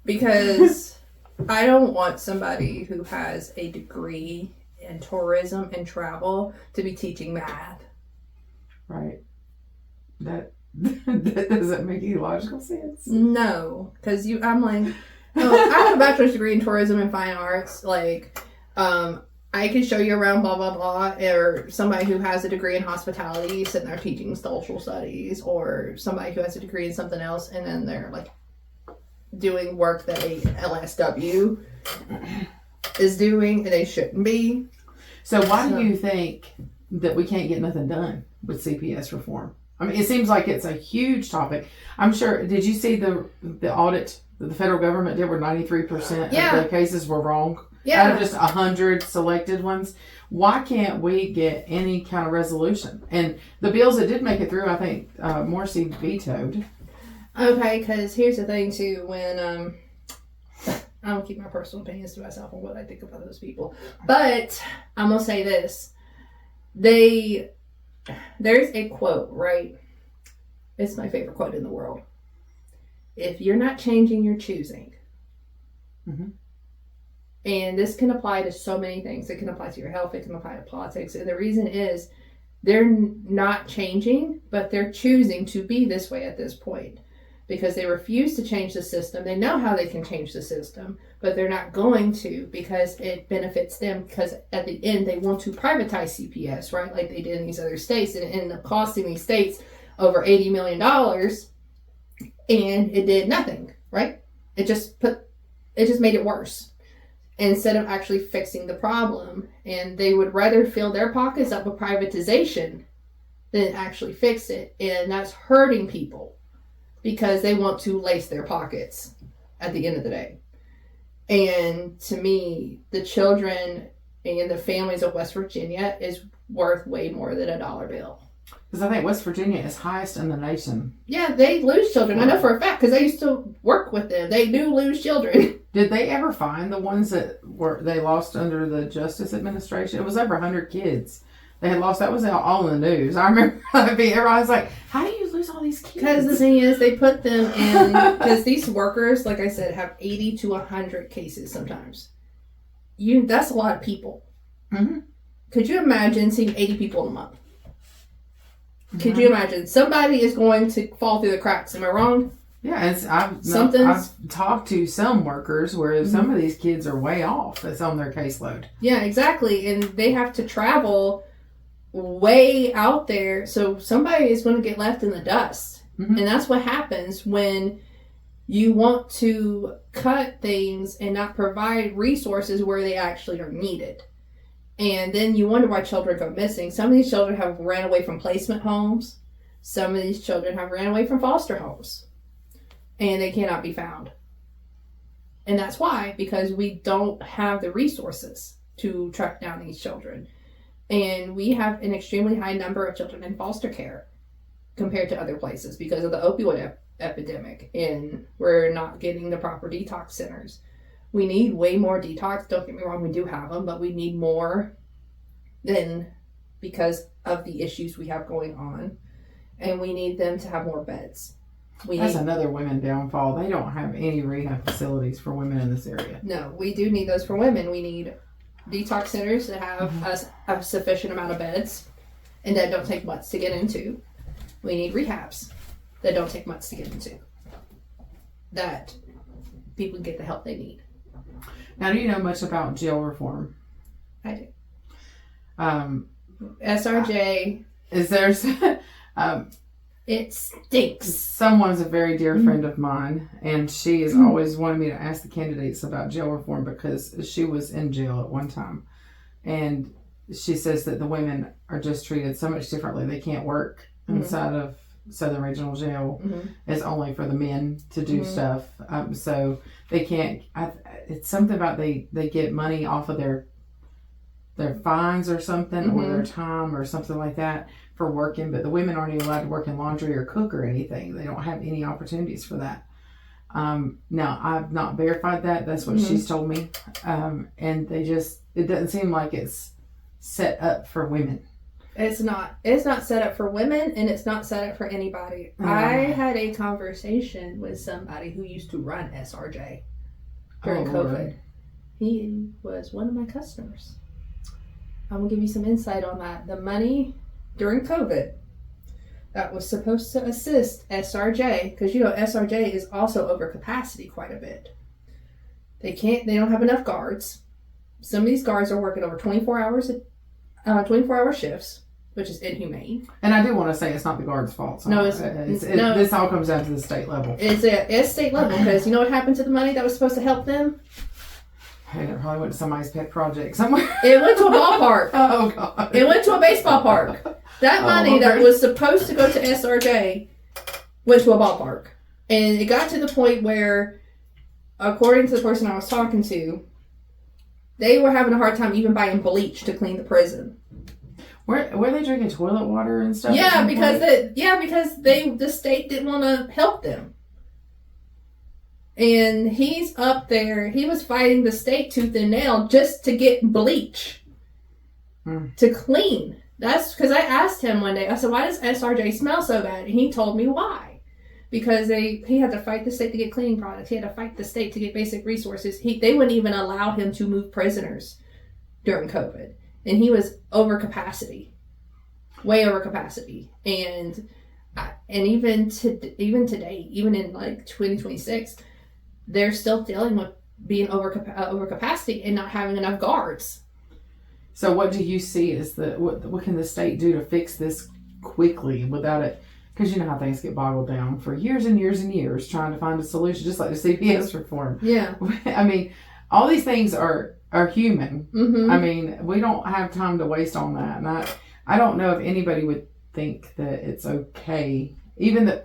Speaker 2: because I don't want somebody who has a degree in tourism and travel to be teaching math.
Speaker 1: Right. That doesn't make any logical sense.
Speaker 2: No, because I'm like, I have a bachelor's degree in tourism and fine arts, I can show you around blah, blah, blah, or somebody who has a degree in hospitality sitting there teaching social studies, or somebody who has a degree in something else and then they're like doing work that a LSW is doing and they shouldn't be.
Speaker 1: So why do you think that we can't get nothing done with CPS reform? I mean, it seems like it's a huge topic. I'm sure, did you see the audit that the federal government did where 93% of the cases were wrong?
Speaker 2: Yeah.
Speaker 1: Out of just 100 selected ones. Why can't we get any kind of resolution? And the bills that did make it through, I think Morrissey vetoed.
Speaker 2: Okay, because here's the thing too. When I don't keep my personal opinions to myself on what I think about those people. But I'm going to say this. There's a quote, right? It's my favorite quote in the world. If you're not changing, you're choosing.
Speaker 1: Mm-hmm.
Speaker 2: And this can apply to so many things. It can apply to your health. It can apply to politics. And the reason is they're not changing, but they're choosing to be this way at this point because they refuse to change the system. They know how they can change the system, but they're not going to because it benefits them, because at the end they want to privatize CPS, right? Like they did in these other states, and it ended up costing these states over $80 million, and it did nothing, right? It just made it worse instead of actually fixing the problem. And they would rather fill their pockets up with privatization than actually fix it. And that's hurting people because they want to lace their pockets at the end of the day. And to me, the children and the families of West Virginia is worth way more than a dollar bill.
Speaker 1: Because I think West Virginia is highest in the nation.
Speaker 2: Yeah, they lose children. I know for a fact because I used to work with them. They do lose children.
Speaker 1: Did they ever find the ones that they lost under the Justice Administration? It was over 100 kids they had lost. That was all in the news. I remember everybody was like, how do you lose all these kids?
Speaker 2: Because the thing is, they put them in, because these workers, like I said, have 80 to 100 cases sometimes. That's a lot of people.
Speaker 1: Mm-hmm.
Speaker 2: Could you imagine seeing 80 people in a month? Could you imagine? Somebody is going to fall through the cracks. Am I wrong?
Speaker 1: Yeah, I've talked to some workers where some of these kids are way off. That's on their caseload.
Speaker 2: Yeah, exactly. And they have to travel way out there. So somebody is going to get left in the dust. Mm-hmm. And that's what happens when you want to cut things and not provide resources where they actually are needed. And then you wonder why children go missing. Some of these children have ran away from placement homes. Some of these children have ran away from foster homes. And they cannot be found. And that's why, because we don't have the resources to track down these children. And we have an extremely high number of children in foster care compared to other places because of the opioid epidemic. And we're not getting the proper detox centers. We need way more detox. Don't get me wrong, we do have them, but we need more than because of the issues we have going on. And we need them to have more beds.
Speaker 1: That's another women downfall. They don't have any rehab facilities for women in this area.
Speaker 2: No, we do need those for women. We need detox centers that have a sufficient amount of beds and that don't take months to get into. We need rehabs that don't take months to get into. That people get the help they need.
Speaker 1: Now, do you know much about jail reform?
Speaker 2: I do. SRJ.
Speaker 1: Is there...
Speaker 2: It stinks.
Speaker 1: Someone's a very dear friend of mine, and she has always wanted me to ask the candidates about jail reform because she was in jail at one time. And she says that the women are just treated so much differently. They can't work inside of Southern Regional Jail. It's only for the men to do stuff. So they can't... it's something about they get money off of their fines or something, or their time or something like that for working, but the women aren't even allowed to work in laundry or cook or anything. They don't have any opportunities for that. Now, I've not verified that. That's what she's told me. And it doesn't seem like it's set up for women.
Speaker 2: It's not set up for women, and it's not set up for anybody. I had a conversation with somebody who used to run SRJ during COVID. Lord. He was one of my customers. I'm going to give you some insight on that. The money during COVID that was supposed to assist SRJ, because SRJ is also over capacity quite a bit. They don't have enough guards. Some of these guards are working over 24-hour shifts, which is inhumane.
Speaker 1: And I do want to say it's not the guards' fault. So this all comes down to the state level.
Speaker 2: It's state level, because you know what happened to the money that was supposed to help them?
Speaker 1: Hey, it probably went to somebody's pet project somewhere.
Speaker 2: It went to a ballpark.
Speaker 1: Oh, God.
Speaker 2: It went to a baseball park. That money that was supposed to go to SRJ went to a ballpark. And it got to the point where, according to the person I was talking to, they were having a hard time even buying bleach to clean the prison.
Speaker 1: Were they drinking toilet water and stuff?
Speaker 2: Yeah, because the state didn't want to help them. And he's up there. He was fighting the state tooth and nail just to get bleach to clean. That's because I asked him one day, I said, why does SRJ smell so bad? And he told me why. Because he had to fight the state to get cleaning products. He had to fight the state to get basic resources. They wouldn't even allow him to move prisoners during COVID. And he was over capacity. Way over capacity. And even today, even in like 2026, they're still dealing with being over capacity and not having enough guards.
Speaker 1: So what do you see as what can the state do to fix this quickly without it? Because you know how things get boggled down for years and years and years trying to find a solution, just like the CPS reform.
Speaker 2: Yeah.
Speaker 1: I mean, all these things are human.
Speaker 2: Mm-hmm.
Speaker 1: I mean, we don't have time to waste on that. And I don't know if anybody would think that it's okay. Even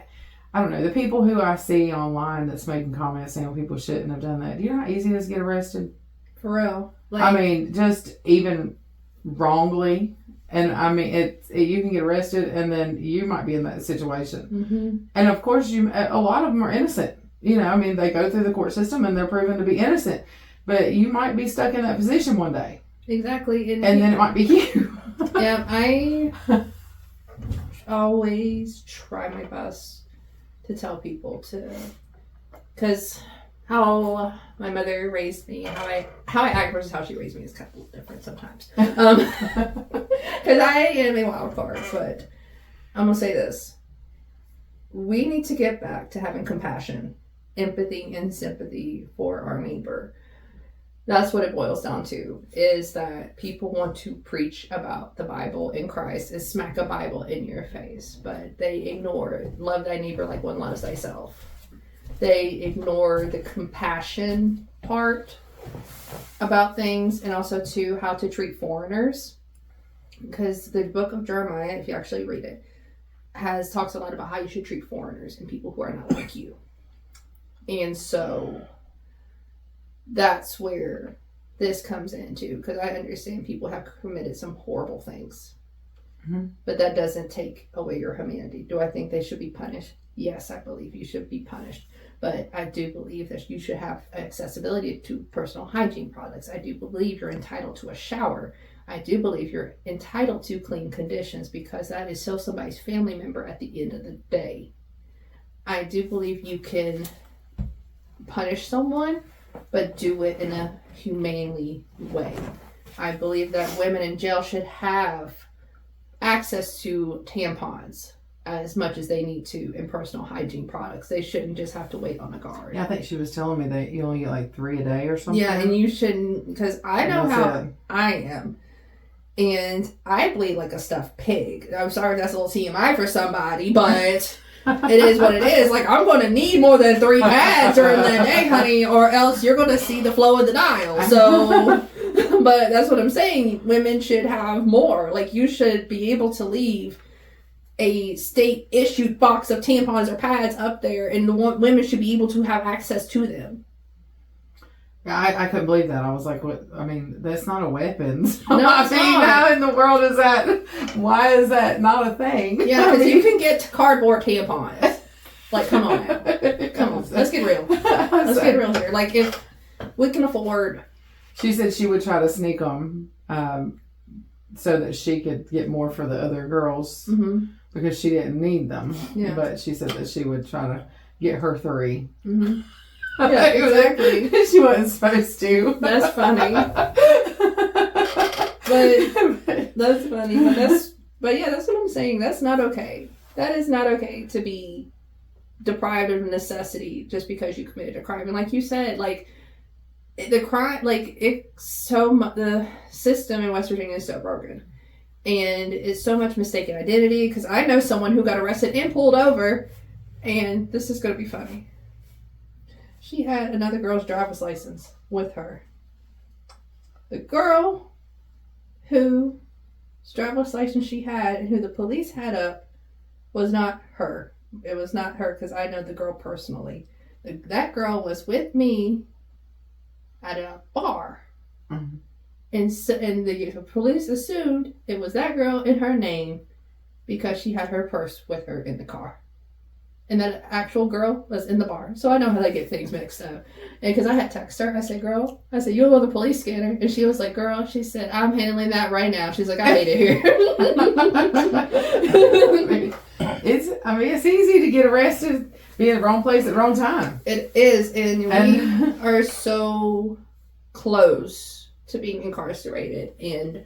Speaker 1: I don't know, the people who I see online that's making comments saying people shouldn't have done that. Do you know how easy it is to get arrested?
Speaker 2: For real.
Speaker 1: I mean, just even wrongly. And I mean, you can get arrested and then you might be in that situation.
Speaker 2: Mm-hmm.
Speaker 1: And of course, a lot of them are innocent. You know, I mean, they go through the court system and they're proven to be innocent. But you might be stuck in that position one day.
Speaker 2: Exactly.
Speaker 1: And then it might be you.
Speaker 2: Yeah, I always try my best to tell people because how my mother raised me, how I act versus how she raised me is kind of different sometimes. Because I am a wild card, but I'm going to say this. We need to get back to having compassion, empathy, and sympathy for our neighbor. That's what it boils down to, is that people want to preach about the Bible and Christ and smack a Bible in your face, but they ignore love thy neighbor like one loves thyself. They ignore the compassion part about things, and also to how to treat foreigners. Because the book of Jeremiah, if you actually read it, talks a lot about how you should treat foreigners and people who are not like you. And so that's where this comes into, because I understand people have committed some horrible things. Mm-hmm. But that doesn't take away your humanity. Do I think they should be punished? Yes, I believe you should be punished. But I do believe that you should have accessibility to personal hygiene products. I do believe you're entitled to a shower. I do believe you're entitled to clean conditions, because that is still somebody's family member at the end of the day. I do believe you can punish someone, but do it in a humanely way. I believe that women in jail should have access to tampons as much as they need to in personal hygiene products. They shouldn't just have to wait on a guard.
Speaker 1: Yeah, I think she was telling me that you only get like 3 a day or something.
Speaker 2: Yeah, and you shouldn't, because I know how I am. And I bleed like a stuffed pig. I'm sorry if that's a little TMI for somebody, but it is what it is. Like, I'm going to need more than 3 pads during the day, honey, or else you're going to see the flow of the Nile. So, but that's what I'm saying. Women should have more. Like, you should be able to leave a state-issued box of tampons or pads up there, and the women should be able to have access to them.
Speaker 1: I couldn't believe that. I was like, what? I mean, that's not a weapon.
Speaker 2: No, it's not.
Speaker 1: How in the world is that? Why is that not a thing?
Speaker 2: Yeah, because you can get cardboard tampons. Like, come on now. Come on. Let's get real. Let's get real here. Like, if we can afford.
Speaker 1: She said she would try to sneak them so that she could get more for the other girls because she didn't need them. Yeah. But she said that she would try to get her 3. Mm-hmm.
Speaker 2: Yeah, exactly.
Speaker 1: She wasn't supposed to.
Speaker 2: That's funny. But that's funny. But yeah, that's what I'm saying. That's not okay. That is not okay to be deprived of necessity just because you committed a crime. And like you said, like the crime, like the system in West Virginia is so broken, and it's so much mistaken identity. Because I know someone who got arrested and pulled over, and this is going to be funny. She had another girl's driver's license with her. The girl whose driver's license she had and who the police had up was not her. It was not her, because I know the girl personally. That girl was with me at a bar. Mm-hmm. And the police assumed it was that girl in her name because she had her purse with her in the car. and that actual girl was in the bar. So I know how they get things mixed up. And because I had texted her, I said, girl, you'll go to the police scanner. And she was like, girl, she said, I'm handling that right now. She's like, I hate it here.
Speaker 1: It's easy to get arrested, be in the wrong place at the wrong time.
Speaker 2: It is. And we are so close to being incarcerated and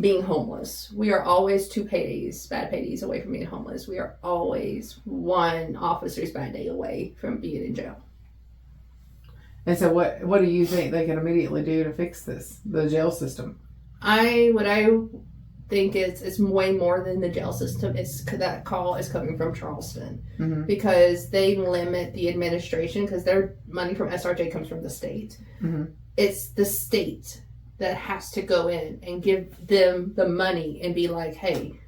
Speaker 2: being homeless. We are always 2 paydays, bad paydays away from being homeless. We are always 1 officer's bad day away from being in jail.
Speaker 1: And so what do you think they can immediately do to fix this, the jail system?
Speaker 2: I think it's way more than the jail system. That call is coming from Charleston, mm-hmm. because they limit the administration, because their money from SRJ comes from the state. Mm-hmm. It's the state that has to go in and give them the money and be like, hey,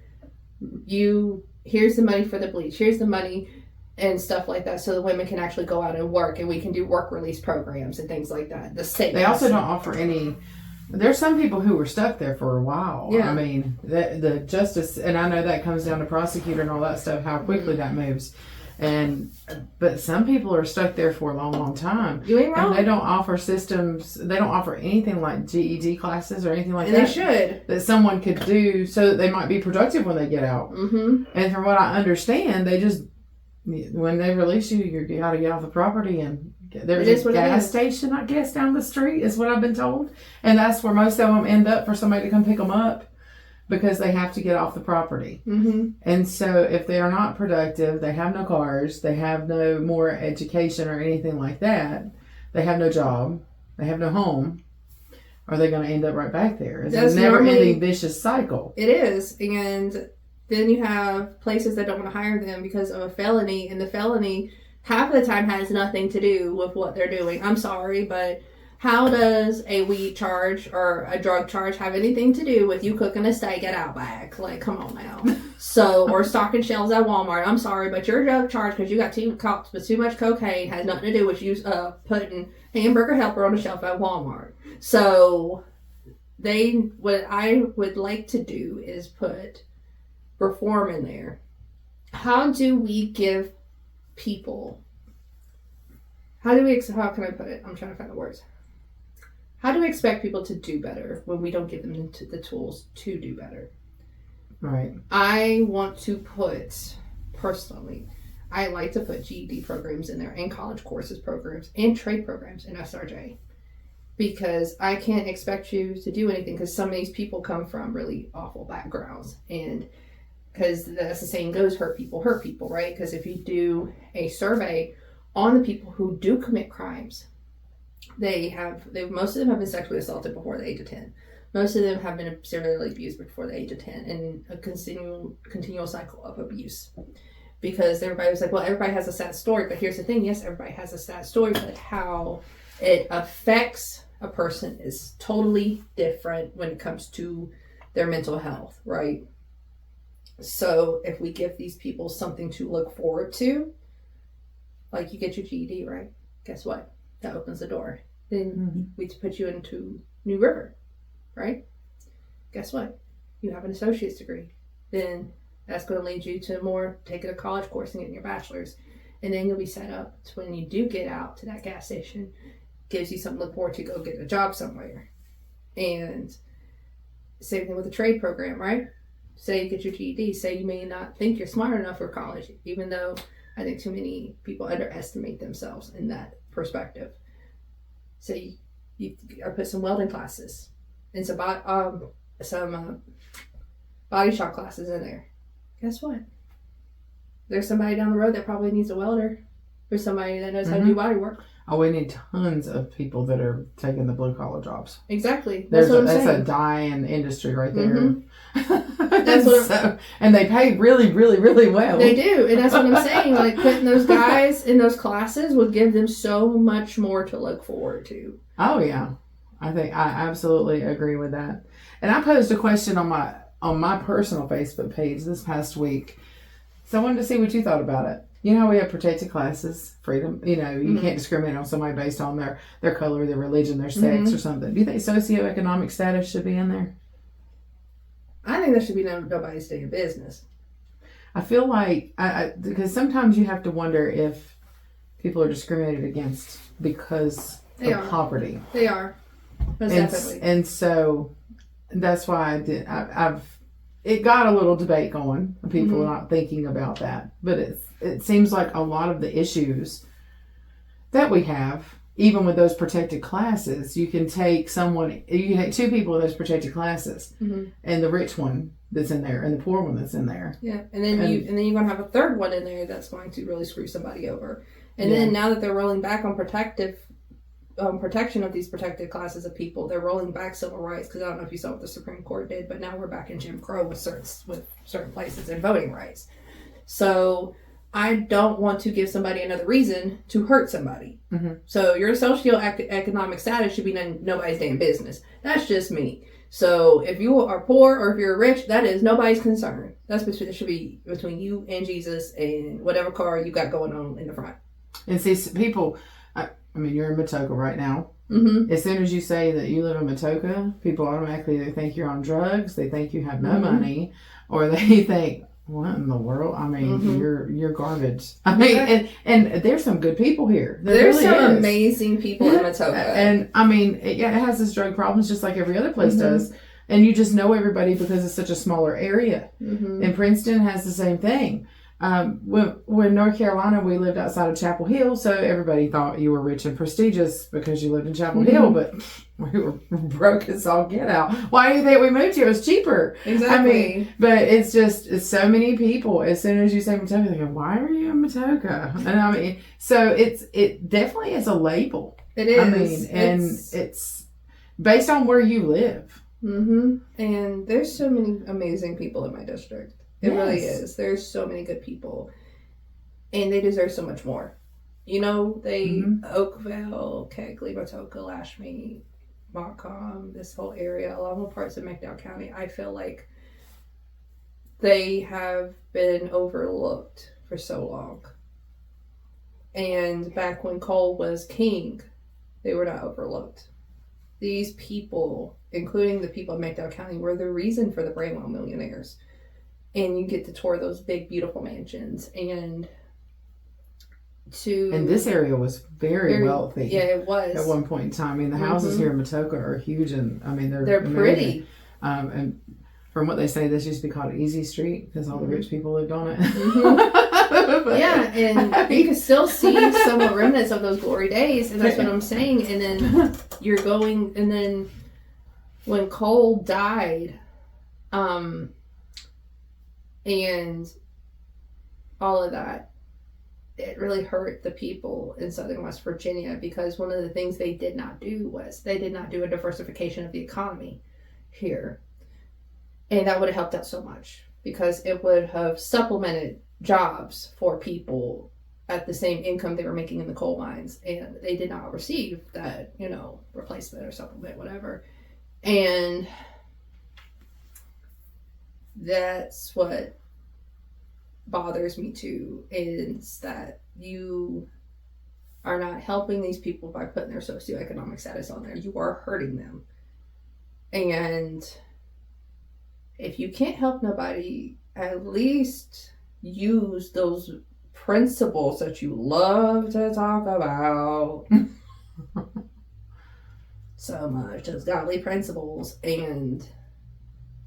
Speaker 2: here's the money for the bleach, here's the money and stuff like that, so the women can actually go out and work, and we can do work release programs and things like that. The state. They
Speaker 1: also don't offer any. There's some people who were stuck there for a while. Yeah. I mean, the justice, and I know that comes down to prosecutor and all that stuff, how quickly that moves. But some people are stuck there for a long, long time.
Speaker 2: You ain't wrong.
Speaker 1: And they don't offer systems. They don't offer anything like GED classes or anything like that.
Speaker 2: And they should.
Speaker 1: That someone could do so that they might be productive when they get out. Mm-hmm. And from what I understand, when they release you got to get off the property, and there's a gas station, I guess, down the street is what I've been told. And that's where most of them end up, for somebody to come pick them up, because they have to get off the property. Mm-hmm. And so if they are not productive, they have no cars, they have no more education or anything like that, they have no job, they have no home, are they going to end up right back there? It's a never-ending vicious cycle.
Speaker 2: It is. And then you have places that don't want to hire them because of a felony, and the felony half of the time has nothing to do with what they're doing. I'm sorry, but how does a weed charge or a drug charge have anything to do with you cooking a steak at Outback? Like, come on now. Or stocking shelves at Walmart. I'm sorry, but your drug charge because you got 2 cops with too much cocaine has nothing to do with you putting hamburger helper on the shelf at Walmart. So what I would like to do is put reform in there. How do we give people, how can I put it? I'm trying to find the words. How do we expect people to do better when we don't give them the tools to do better?
Speaker 1: Right.
Speaker 2: I want to personally, I like to put GED programs in there, and college courses programs, and trade programs in SRJ. Because I can't expect you to do anything, because some of these people come from really awful backgrounds, and because that's the saying goes, hurt people, right? Because if you do a survey on the people who do commit crimes, most of them have been sexually assaulted before the age of 10. Most of them have been severely abused before the age of 10, and a continual cycle of abuse. Because everybody was like, well, everybody has a sad story, but here's the thing, yes, everybody has a sad story, but how it affects a person is totally different when it comes to their mental health, right? So if we give these people something to look forward to, like you get your GED, right? Guess what? That opens the door. Then we put you into New River, right? Guess what? You have an associate's degree. Then that's going to lead you to taking a college course and getting your bachelor's. And then you'll be set up to when you do get out to that gas station, gives you something to look forward to, go get a job somewhere. And same thing with the trade program, right? Say you get your GED, say you may not think you're smart enough for college, even though I think too many people underestimate themselves in that perspective. So you put some welding classes and some body shop classes in there. Guess what? There's somebody down the road that probably needs a welder. There's somebody that knows how to do body work.
Speaker 1: Oh, we need tons of people that are taking the blue collar jobs.
Speaker 2: Exactly. That's
Speaker 1: a dying industry right there. Mm-hmm. And they pay really, really, really well.
Speaker 2: They do, and that's what I'm saying. Like, putting those guys in those classes would give them so much more to look forward to.
Speaker 1: Oh yeah, I absolutely agree with that. And I posed a question on my personal Facebook page this past week, so I wanted to see what you thought about it. You know how we have protected classes, freedom. You know, you can't discriminate on somebody based on their color, their religion, their sex, or something. Do you think socioeconomic status should be in there?
Speaker 2: I think that should be nobody's day of business.
Speaker 1: I feel like because sometimes you have to wonder if people are discriminated against because of poverty.
Speaker 2: They are. Most definitely.
Speaker 1: And so that's why it got a little debate going. People are not thinking about that, but it seems like a lot of the issues that we have, even with those protected classes, you can take two people in those protected classes, and the rich one that's in there and the poor one that's in there.
Speaker 2: Yeah, and then you're gonna have a third one in there that's going to really screw somebody over. And then now that they're rolling back on protection of these protected classes of people, they're rolling back civil rights, because I don't know if you saw what the Supreme Court did, but now we're back in Jim Crow with certain places and voting rights. So I don't want to give somebody another reason to hurt somebody. So your socioeconomic status should be nobody's damn business. That's just me. So if you are poor or if you're rich, that is nobody's concern. That should be between you and Jesus and whatever car you got going on in the front.
Speaker 1: And see, people, I mean, you're in Matoka right now. As soon as you say that you live in Matoka, people automatically they think you're on drugs, they think you have no money, or they think, what in the world? I mean, you're garbage. I mean, and there's some good people here.
Speaker 2: There's really some amazing people in Matoka.
Speaker 1: And I mean, it has its drug problems just like every other place does. And you just know everybody because it's such a smaller area. And Princeton has the same thing. When North Carolina, we lived outside of Chapel Hill, so everybody thought you were rich and prestigious because you lived in Chapel Hill, but we were broke as all get out. Why do you think we moved here? It was cheaper.
Speaker 2: Exactly.
Speaker 1: I mean, but it's so many people. As soon as you say Matoka, they go, why are you in Matoka? And I mean, so it definitely is a label.
Speaker 2: It is.
Speaker 1: I mean, and it's based on where you live.
Speaker 2: And there's so many amazing people in my district. It really is. There's so many good people. And they deserve so much more. You know, Oakville, Kegley, Matoka, Lashmi, Montcalm, this whole area, along with parts of McDowell County, I feel like they have been overlooked for so long. And back when coal was king, they were not overlooked. These people, including the people of McDowell County, were the reason for the Brainwell millionaires. And you get to tour those big, beautiful mansions. And
Speaker 1: this area was very wealthy.
Speaker 2: Yeah, it was.
Speaker 1: At one point in time. I mean, the houses here in Matoka are huge, and I mean, they're
Speaker 2: pretty.
Speaker 1: And from what they say, this used to be called Easy Street because all the rich people lived on it.
Speaker 2: Yeah, and you can still see somewhat remnants of those glory days, and that's what I'm saying. And then and then when Cole died, and all of that, it really hurt the people in Southern West Virginia, because one of the things they did not do was they did not do a diversification of the economy here. And that would have helped out so much, because it would have supplemented jobs for people at the same income they were making in the coal mines. And they did not receive that, replacement or supplement, whatever. And that's what bothers me too, is that you are not helping these people by putting their socioeconomic status on there. You are hurting them. And if you can't help nobody, at least use those principles that you love to talk about so much, those godly principles, and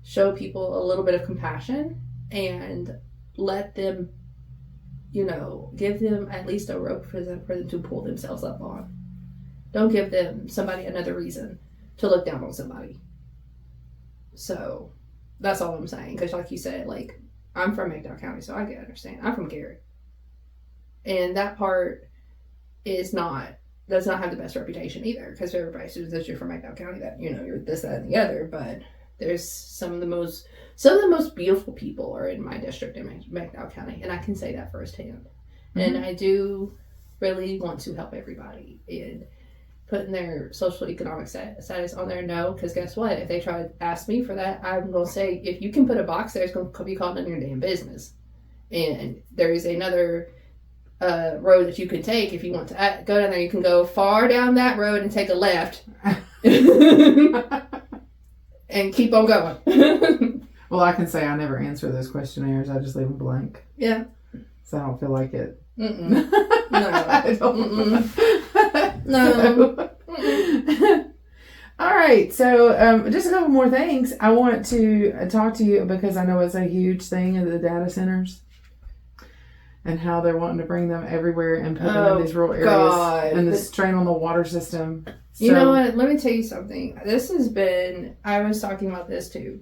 Speaker 2: show people a little bit of compassion and let them, give them at least a rope for them to pull themselves up on. Don't give them somebody another reason to look down on somebody. So that's all I'm saying. Because like you said, I'm from McDowell County, so I can understand. I'm from Gary. And that part does not have the best reputation either, because everybody assumes that you're from McDowell County, that, you're this, that, and the other. But there's some of the most beautiful people are in my district in McDowell County, and I can say that firsthand. And I do really want to help everybody in putting their social economic status on there. No, because guess what? If they try to ask me for that, I'm going to say, if you can put a box there, it's going to be called none of your damn business. And there is another road that you can take if you want to go down there. You can go far down that road and take a left. And keep on going.
Speaker 1: Well, I can say I never answer those questionnaires. I just leave them blank.
Speaker 2: Yeah.
Speaker 1: So I don't feel like it.
Speaker 2: Mm-mm. No.
Speaker 1: I don't.
Speaker 2: Mm-mm. No.
Speaker 1: Mm-mm. All right. So just a couple more things. I want to talk to you because I know it's a huge thing in the data centers and how they're wanting to bring them everywhere and put them in these rural areas.
Speaker 2: God.
Speaker 1: And the strain on the water system.
Speaker 2: You know what? Let me tell you something. I was talking about this too.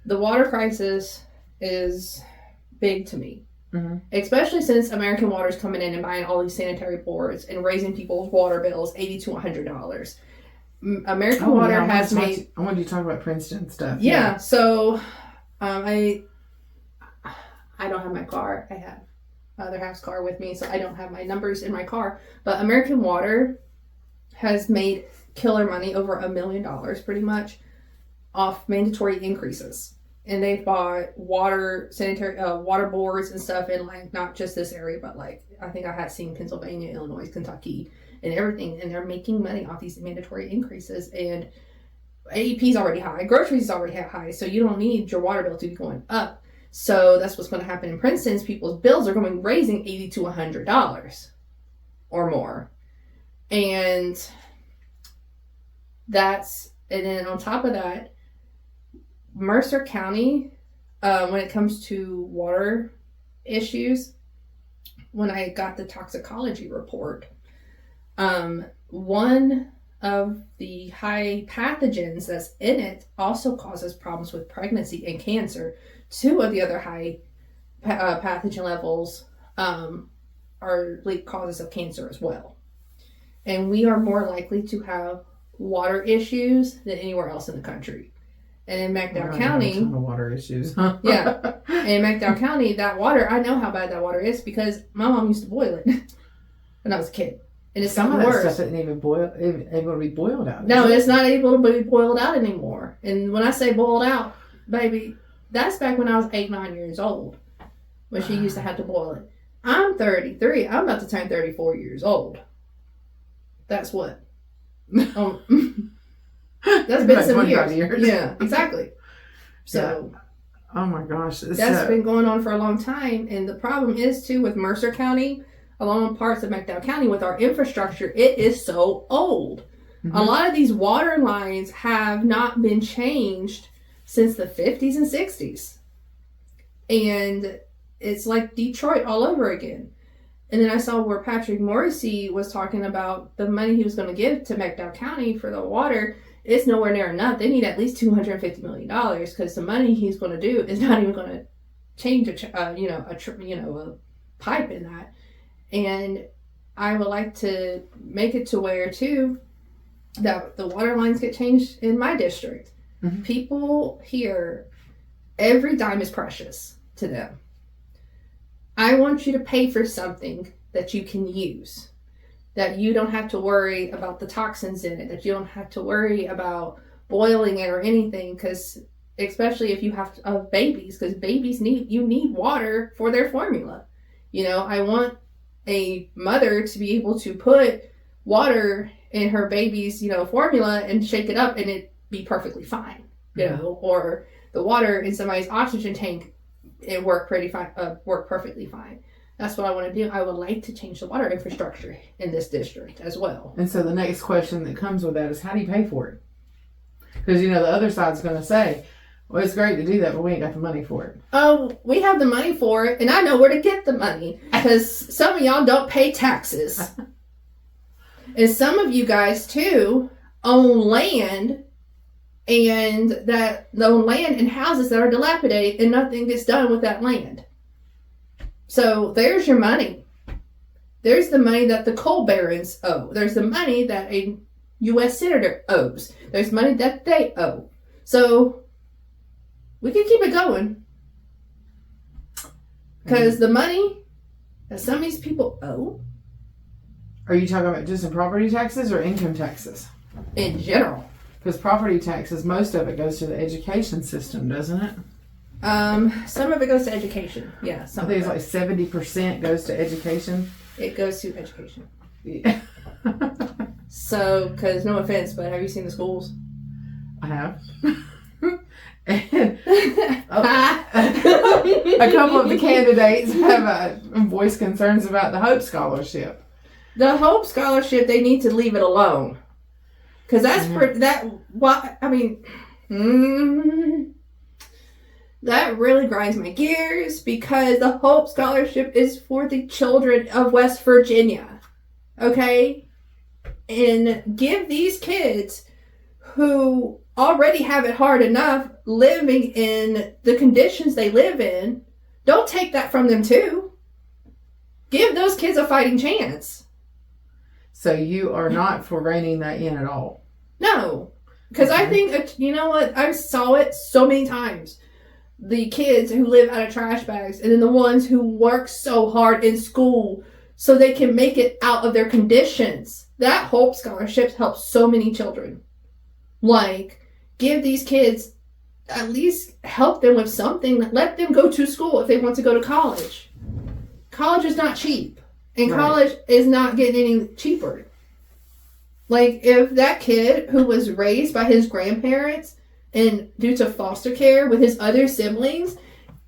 Speaker 2: The water crisis is big to me.
Speaker 1: Mm-hmm.
Speaker 2: Especially since American Water's coming in and buying all these sanitary boards and raising people's water bills $80 to $100. American Water has made...
Speaker 1: I wanted you to talk about Princeton stuff.
Speaker 2: Yeah. So, I don't have my car. I have other half's car with me, so I don't have my numbers in my car. But American Water has made killer money, over $1 million pretty much, off mandatory increases. And they've bought sanitary water boards and stuff in, like, not just this area, but, like, I think I had seen Pennsylvania, Illinois, Kentucky, and everything. And they're making money off these mandatory increases. And AEP's already high. Groceries is already high. So you don't need your water bill to be going up. So that's what's going to happen in Princeton. People's bills are going to be raising $80 to $100 or more. And then on top of that, Mercer County, when it comes to water issues, when I got the toxicology report, one of the high pathogens that's in it also causes problems with pregnancy and cancer. Two of the other high pathogen levels are lead causes of cancer as well. And we are more likely to have water issues than anywhere else in the country. And in McDowell County,
Speaker 1: a ton of water issues.
Speaker 2: Yeah. And in McDowell County, that water, I know how bad that water is because my mom used to boil it when I was a kid. And it's
Speaker 1: some of
Speaker 2: worse.
Speaker 1: that stuff isn't even able to be boiled out.
Speaker 2: No, it's not able to be boiled out anymore. And when I say boiled out, baby, that's back when I was 8, 9 years old, when she used to have to boil it. I'm 33. I'm about to turn 34 years old. That's what? That's been some years. Yeah, exactly. So,
Speaker 1: yeah. Oh my gosh.
Speaker 2: That's been going on for a long time. And the problem is, too, with Mercer County, along with parts of McDowell County, with our infrastructure, it is so old. Mm-hmm. A lot of these water lines have not been changed since the 50s and 60s. And it's like Detroit all over again. And then I saw where Patrick Morrissey was talking about the money he was going to give to McDowell County for the water. It's nowhere near enough. They need at least $250 million because the money he's going to do is not even going to change a pipe in that. And I would like to make it to where, too, that the water lines get changed in my district. Mm-hmm. People here, every dime is precious to them. I want you to pay for something that you can use, that you don't have to worry about the toxins in it, that you don't have to worry about boiling it or anything, because especially if you have babies, because babies need water for their formula. You know, I want a mother to be able to put water in her baby's, formula and shake it up and it be perfectly fine, or the water in somebody's oxygen tank, it work perfectly fine. That's what I want to do. I would like to change the water infrastructure in this district as well. And
Speaker 1: so the next question that comes with that is, how do you pay for it? Because, the other side's going to say, well, it's great to do that, but we ain't got the money for it.
Speaker 2: Oh, we have the money for it, and I know where to get the money, because some of y'all don't pay taxes. And some of you guys, too, own land, and own land and houses that are dilapidated, and nothing gets done with that land. So there's your money. There's the money that the coal barons owe. There's the money that a U.S. senator owes. There's money that they owe. So we can keep it going. Because the money that some of these people owe.
Speaker 1: Are you talking about just in property taxes or income taxes?
Speaker 2: In general.
Speaker 1: Because property taxes, most of it goes to the education system, doesn't it?
Speaker 2: Some of it goes to education. Yeah.
Speaker 1: I think it's like 70% goes to education.
Speaker 2: It goes to education.
Speaker 1: Yeah.
Speaker 2: So, because no offense, but have you seen the schools?
Speaker 1: I have. And A couple of the candidates have voiced concerns about the Hope Scholarship.
Speaker 2: The Hope Scholarship, they need to leave it alone. Because that's that really grinds my gears, because the Hope Scholarship is for the children of West Virginia. Okay? And give these kids who already have it hard enough living in the conditions they live in, don't take that from them too. Give those kids a fighting chance.
Speaker 1: So you are not for reining that in at all?
Speaker 2: No. Because I think, you know what, I saw it so many times. The kids who live out of trash bags, and then the ones who work so hard in school so they can make it out of their conditions. That Hope Scholarship helps so many children. Like, give these kids, at least help them with something. Let them go to school if they want to go to college. College is not cheap. And college is not getting any cheaper. Like, if that kid who was raised by his grandparents and due to foster care with his other siblings,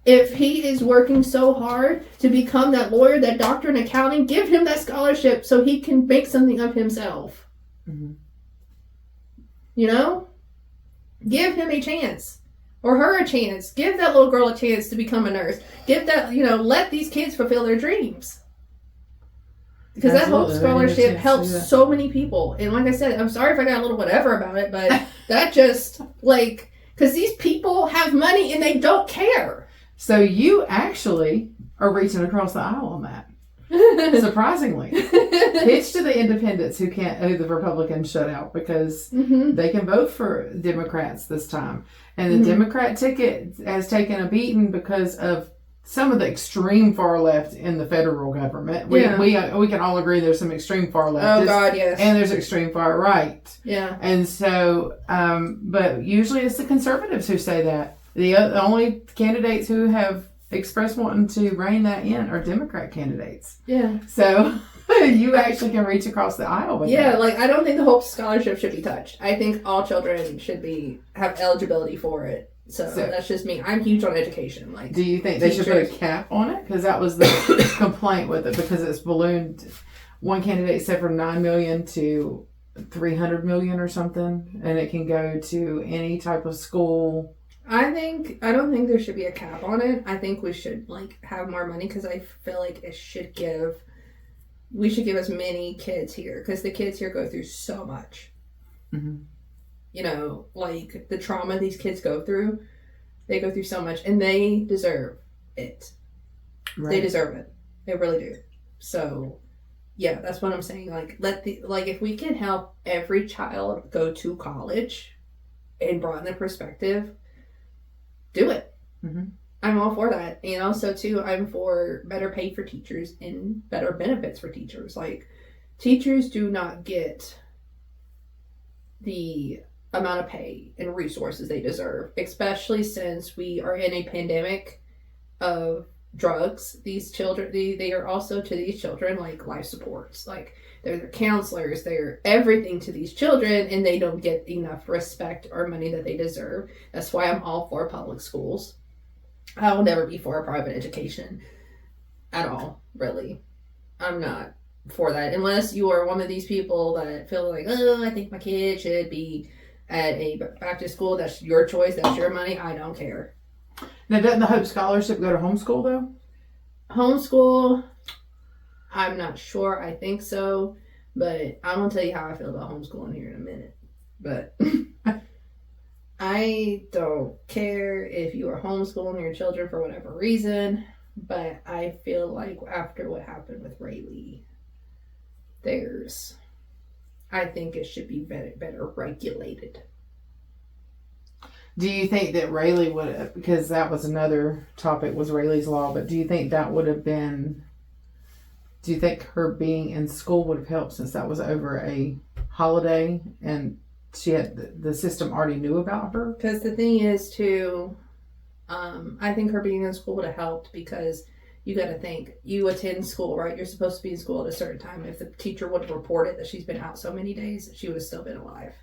Speaker 2: if he is working so hard to become that lawyer, that doctor in accounting, give him that scholarship so he can make something of himself. Mm-hmm. You know? Give him a chance. Or her a chance. Give that little girl a chance to become a nurse. Give that, let these kids fulfill their dreams. Because that Hope Scholarship helps so many people. And like I said, I'm sorry if I got a little whatever about it, but that just, because these people have money and they don't care.
Speaker 1: So you actually are reaching across the aisle on that. Surprisingly. Pitch to the independents who the Republicans shut out, because they can vote for Democrats this time. And the Democrat ticket has taken a beating because of some of the extreme far left in the federal government. We can all agree there's some extreme far left.
Speaker 2: Oh, God, yes.
Speaker 1: And there's extreme far right.
Speaker 2: Yeah.
Speaker 1: And so, but usually it's the conservatives who say that. The only candidates who have expressed wanting to rein that in are Democrat candidates.
Speaker 2: Yeah.
Speaker 1: So you actually can reach across the aisle with that.
Speaker 2: I don't think the Hope Scholarship should be touched. I think all children should have eligibility for it. So that's just me. I'm huge on education.
Speaker 1: Do you think they should put a cap on it? Because that was the complaint with it, because it's ballooned. One candidate said from $9 million to $300 million or something, and it can go to any type of school.
Speaker 2: I don't think there should be a cap on it. I think we should have more money, because I feel like we should give as many kids here, because the kids here go through so much. Mm-hmm. The trauma these kids go through, they go through so much, and they deserve it. Right. They deserve it. They really do. So, yeah, that's what I'm saying. If we can help every child go to college and broaden their perspective, do it. Mm-hmm. I'm all for that. And also, too, I'm for better pay for teachers and better benefits for teachers. Teachers do not get the amount of pay and resources they deserve, especially since we are in a pandemic of drugs. These children, they are also to these children life supports. They're their counselors, they're everything to these children, and they don't get enough respect or money that they deserve. That's why I'm all for public schools. I will never be for a private education at all, really. I'm not for that, unless you are one of these people that feel I think my kid should be at a Baptist school. That's your choice, that's your money. I don't care.
Speaker 1: Now, doesn't the Hope Scholarship go to homeschool, though?
Speaker 2: Homeschool, I'm not sure. I think so, but I'm going to tell you how I feel about homeschooling here in a minute. But I don't care if you are homeschooling your children for whatever reason, but I feel like after what happened with Rayleigh, I think it should be better regulated.
Speaker 1: Do you think that Rayleigh would, because that was another topic, was Rayleigh's law, but do you think that would have been, do you think her being in school would have helped, since that was over a holiday and she had, the system already knew about her?
Speaker 2: Because the thing is too, I think her being in school would have helped, because you got to think, you attend school, right? You're supposed to be in school at a certain time. If the teacher would have reported that she's been out so many days, she would have still been alive.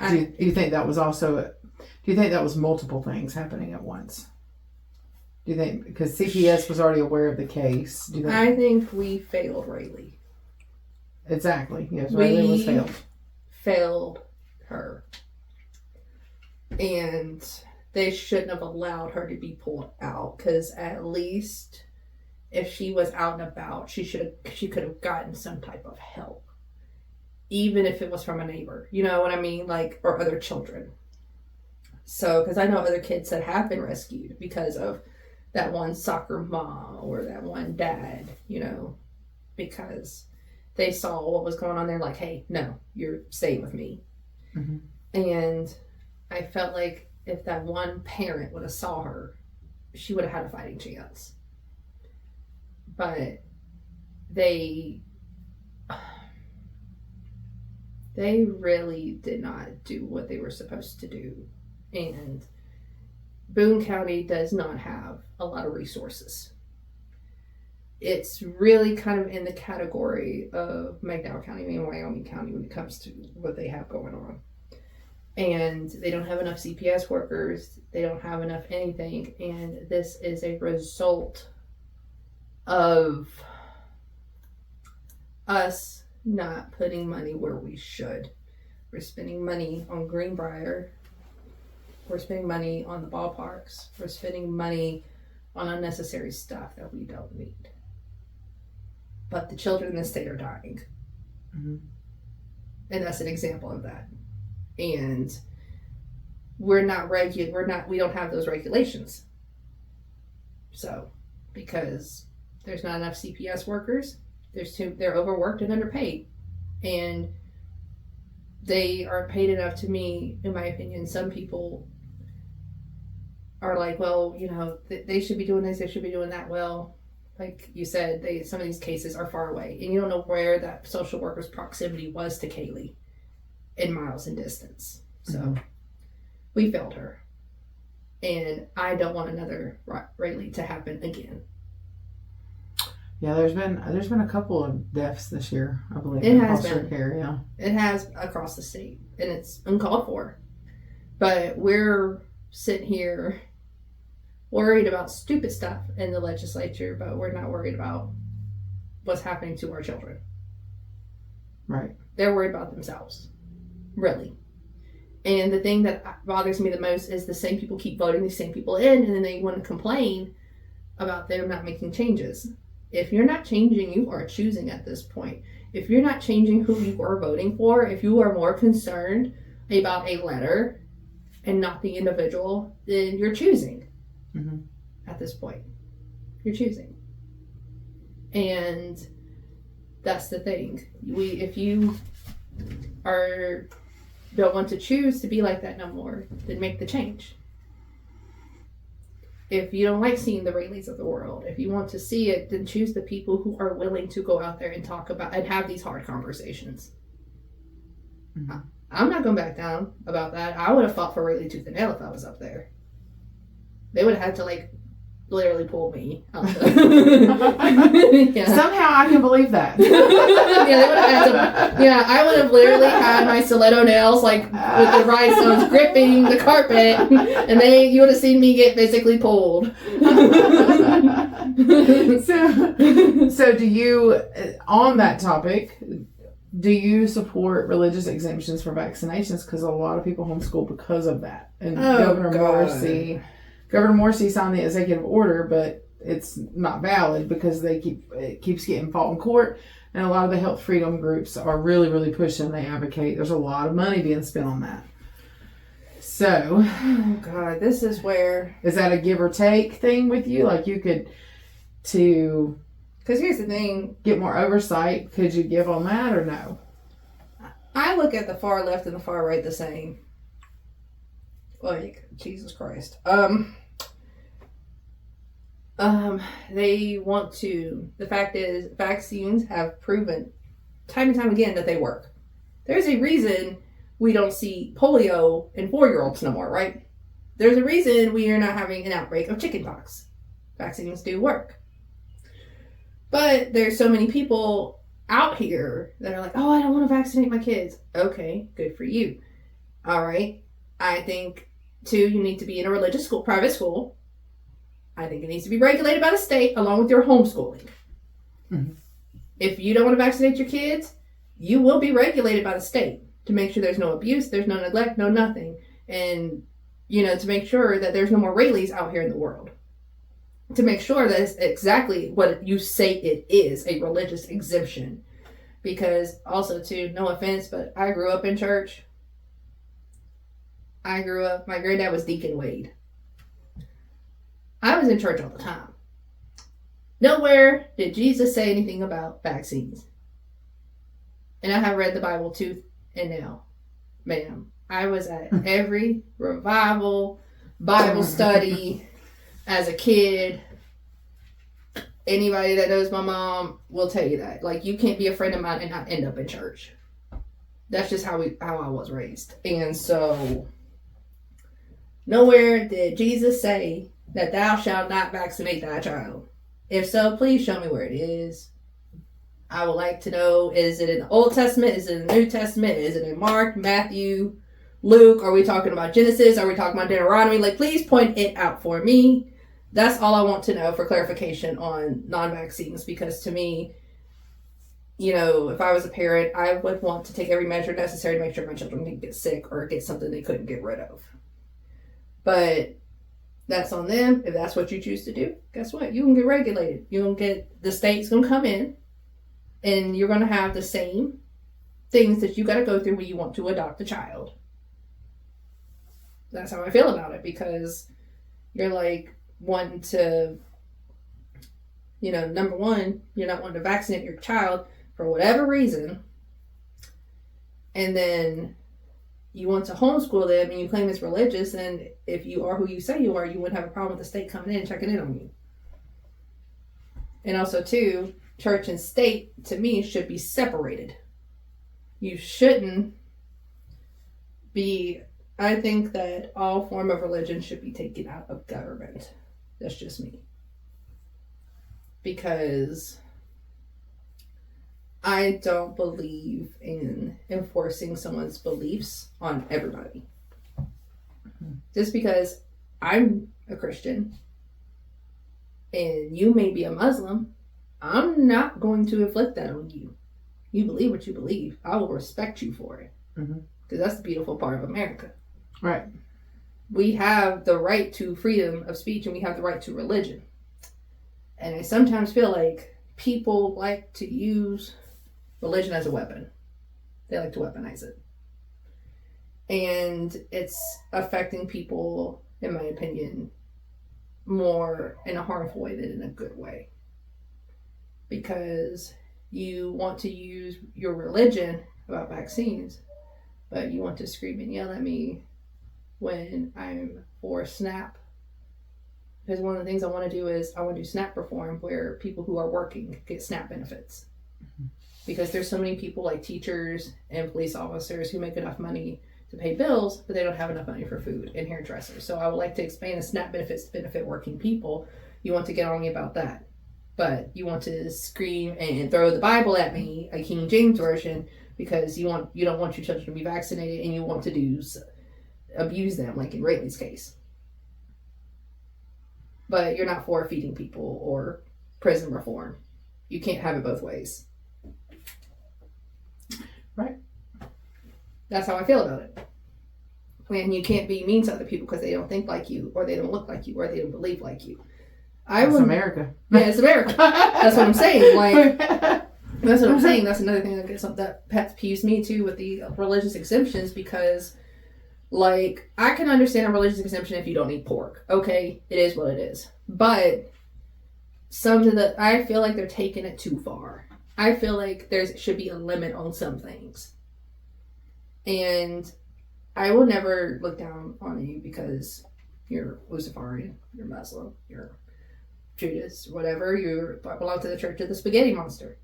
Speaker 1: Do you think that was also? Do you think that was multiple things happening at once? Do you think because CPS was already aware of the case? Do you think?
Speaker 2: I think we failed Rayleigh.
Speaker 1: Exactly. Yes, Rayleigh was failed.
Speaker 2: Failed her, and they shouldn't have allowed her to be pulled out. Because at least if she was out and about, she could have gotten some type of help, even if it was from a neighbor. You know what I mean? Like, or other children. So, because I know other kids that have been rescued because of that one soccer mom or that one dad, you know, because they saw what was going on there, like, hey, no, you're staying with me.
Speaker 1: Mm-hmm.
Speaker 2: And I felt like if that one parent would have saw her, she would have had a fighting chance. But they really did not do what they were supposed to do. And Boone County does not have a lot of resources. It's really kind of in the category of McDowell County and Wyoming County when it comes to what they have going on. And they don't have enough CPS workers. They don't have enough anything. And this is a result of us not putting money where we should. We're spending money on Greenbrier. We're spending money on the ballparks. We're spending money on unnecessary stuff that we don't need. But the children in the state are dying.
Speaker 1: Mm-hmm.
Speaker 2: And that's an example of that. And we don't have those regulations. So, because there's not enough CPS workers, they're overworked and underpaid. And they aren't paid enough to me, in my opinion. Some people are like, well, you know, they should be doing this, they should be doing that. Well, like you said, some of these cases are far away, and you don't know where that social worker's proximity was to Kaylee in miles in distance. So we failed her, and I don't want another Rayleigh to happen again.
Speaker 1: Yeah, there's been a couple of deaths this year, I believe.
Speaker 2: It has been.
Speaker 1: Care, yeah.
Speaker 2: It has across the state, and it's uncalled for. But we're sitting here worried about stupid stuff in the legislature, but we're not worried about what's happening to our children.
Speaker 1: Right.
Speaker 2: They're worried about themselves. Really. And the thing that bothers me the most is the same people keep voting these same people in, and then they want to complain about them not making changes. If you're not changing, you are choosing at this point. If you're not changing who you are voting for, if you are more concerned about a letter and not the individual, then you're choosing.
Speaker 1: Mm-hmm.
Speaker 2: At this point, you're choosing. And that's the thing. If you don't want to choose to be like that no more, then make the change. If you don't like seeing the Rayleighs of the world, if you want to see it, then choose the people who are willing to go out there and talk about and have these hard conversations. Mm-hmm. I'm not going back down about that. I would have fought for Rayleigh tooth and nail if I was up there. They would have had to literally pull me out.
Speaker 1: Yeah. Somehow I can believe that.
Speaker 2: Yeah, they would have had to. Yeah, I would have literally had my stiletto nails with the rhinestones gripping the carpet, and you would have seen me get physically pulled.
Speaker 1: So do you, on that topic, do you support religious exemptions for vaccinations? Because a lot of people homeschool because of that, and Governor Morrissey signed the executive order, but it's not valid because it keeps getting fought in court, and a lot of the health freedom groups are really, really pushing. They advocate. There's a lot of money being spent on that. So,
Speaker 2: oh God, this is where
Speaker 1: is that a give or take thing with you? Like you could
Speaker 2: because here's the thing:
Speaker 1: get more oversight. Could you give on that or no?
Speaker 2: I look at the far left and the far right the same. Like Jesus Christ. They want to. The fact is, vaccines have proven time and time again that they work. There's a reason we don't see polio in 4-year-olds no more, right? There's a reason we are not having an outbreak of chickenpox. Vaccines do work. But there's so many people out here that are like, oh, I don't want to vaccinate my kids. Okay, good for you. All right. I think, too, you need to be in a religious school, private school. I think it needs to be regulated by the state along with your homeschooling.
Speaker 1: Mm-hmm.
Speaker 2: If you don't want to vaccinate your kids, you will be regulated by the state to make sure there's no abuse, there's no neglect, no nothing. And, to make sure that there's no more Rayleighs out here in the world. To make sure that it's exactly what you say it is, a religious exemption. Because also, too, no offense, but I grew up in church. My granddad was Deacon Wade. I was in church all the time. Nowhere did Jesus say anything about vaccines. And I have read the Bible tooth and nail, ma'am. I was at every revival, Bible study as a kid. Anybody that knows my mom will tell you that. Like, you can't be a friend of mine and not end up in church. That's just how I was raised. And so, nowhere did Jesus say that thou shalt not vaccinate thy child. If so, please show me where it is. I would like to know, is it in the Old Testament? Is it in the New Testament? Is it in Mark, Matthew, Luke? Are we talking about Genesis? Are we talking about Deuteronomy? Like, please point it out for me. That's all I want to know for clarification on non-vaccines, because to me, if I was a parent, I would want to take every measure necessary to make sure my children didn't get sick or get something they couldn't get rid of. But that's on them. If that's what you choose to do, guess what? You can get regulated. The state's going to come in, and you're going to have the same things that you got to go through when you want to adopt a child. That's how I feel about it, because you're like wanting to, number one, you're not wanting to vaccinate your child for whatever reason, and then you want to homeschool them and you claim it's religious, and if you are who you say you are, you wouldn't have a problem with the state coming in and checking in on you. And also, too, church and state, to me, should be separated. You shouldn't be... I think that all form of religion should be taken out of government. That's just me. Because I don't believe in enforcing someone's beliefs on everybody. Mm-hmm. Just because I'm a Christian and you may be a Muslim, I'm not going to inflict that on you. You believe what you believe. I will respect you for it. Because that's the beautiful part of America.
Speaker 1: Right.
Speaker 2: We have the right to freedom of speech, and we have the right to religion. And I sometimes feel like people like to use religion as a weapon. They like to weaponize it. And it's affecting people, in my opinion, more in a harmful way than in a good way. Because you want to use your religion about vaccines, but you want to scream and yell at me when I'm for SNAP. Because one of the things I want to do is I want to do SNAP reform where people who are working get SNAP benefits. Mm-hmm. Because there's so many people like teachers and police officers who make enough money to pay bills, but they don't have enough money for food and hairdressers. So I would like to expand the SNAP benefits to benefit working people. You want to get on me about that. But you want to scream and throw the Bible at me, a King James version, because you don't want your children to be vaccinated and you want to abuse them, like in Rayleigh's case. But you're not for feeding people or prison reform. You can't have it both ways.
Speaker 1: Right.
Speaker 2: That's how I feel about it. And you can't be mean to other people because they don't think like you, or they don't look like you, or they don't believe like you.
Speaker 1: It's America.
Speaker 2: Yeah, it's America. That's what I'm saying. Like, that's what I'm saying. That's another thing that pet peeves me too with the religious exemptions, because, like, I can understand a religious exemption if you don't eat pork. Okay, it is what it is. But I feel like they're taking it too far. I feel like there should be a limit on some things. And I will never look down on you because you're Luciferian, you're Muslim, you're Judas, whatever, you belong to the Church of the Spaghetti Monster.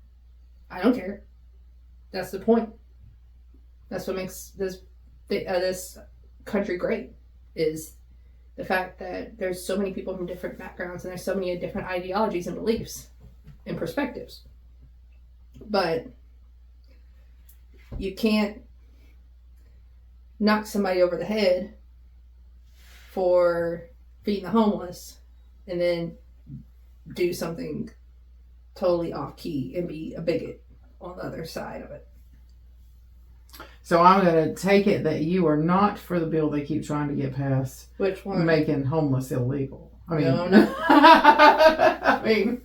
Speaker 2: I don't care. That's the point. That's what makes this country great, is the fact that there's so many people from different backgrounds and there's so many different ideologies and beliefs and perspectives. But you can't knock somebody over the head for feeding the homeless and then do something totally off key and be a bigot on the other side of it.
Speaker 1: So I'm going to take it that you are not for the bill they keep trying to get passed.
Speaker 2: Which one?
Speaker 1: Making homeless illegal. I mean,
Speaker 2: No.
Speaker 1: I mean,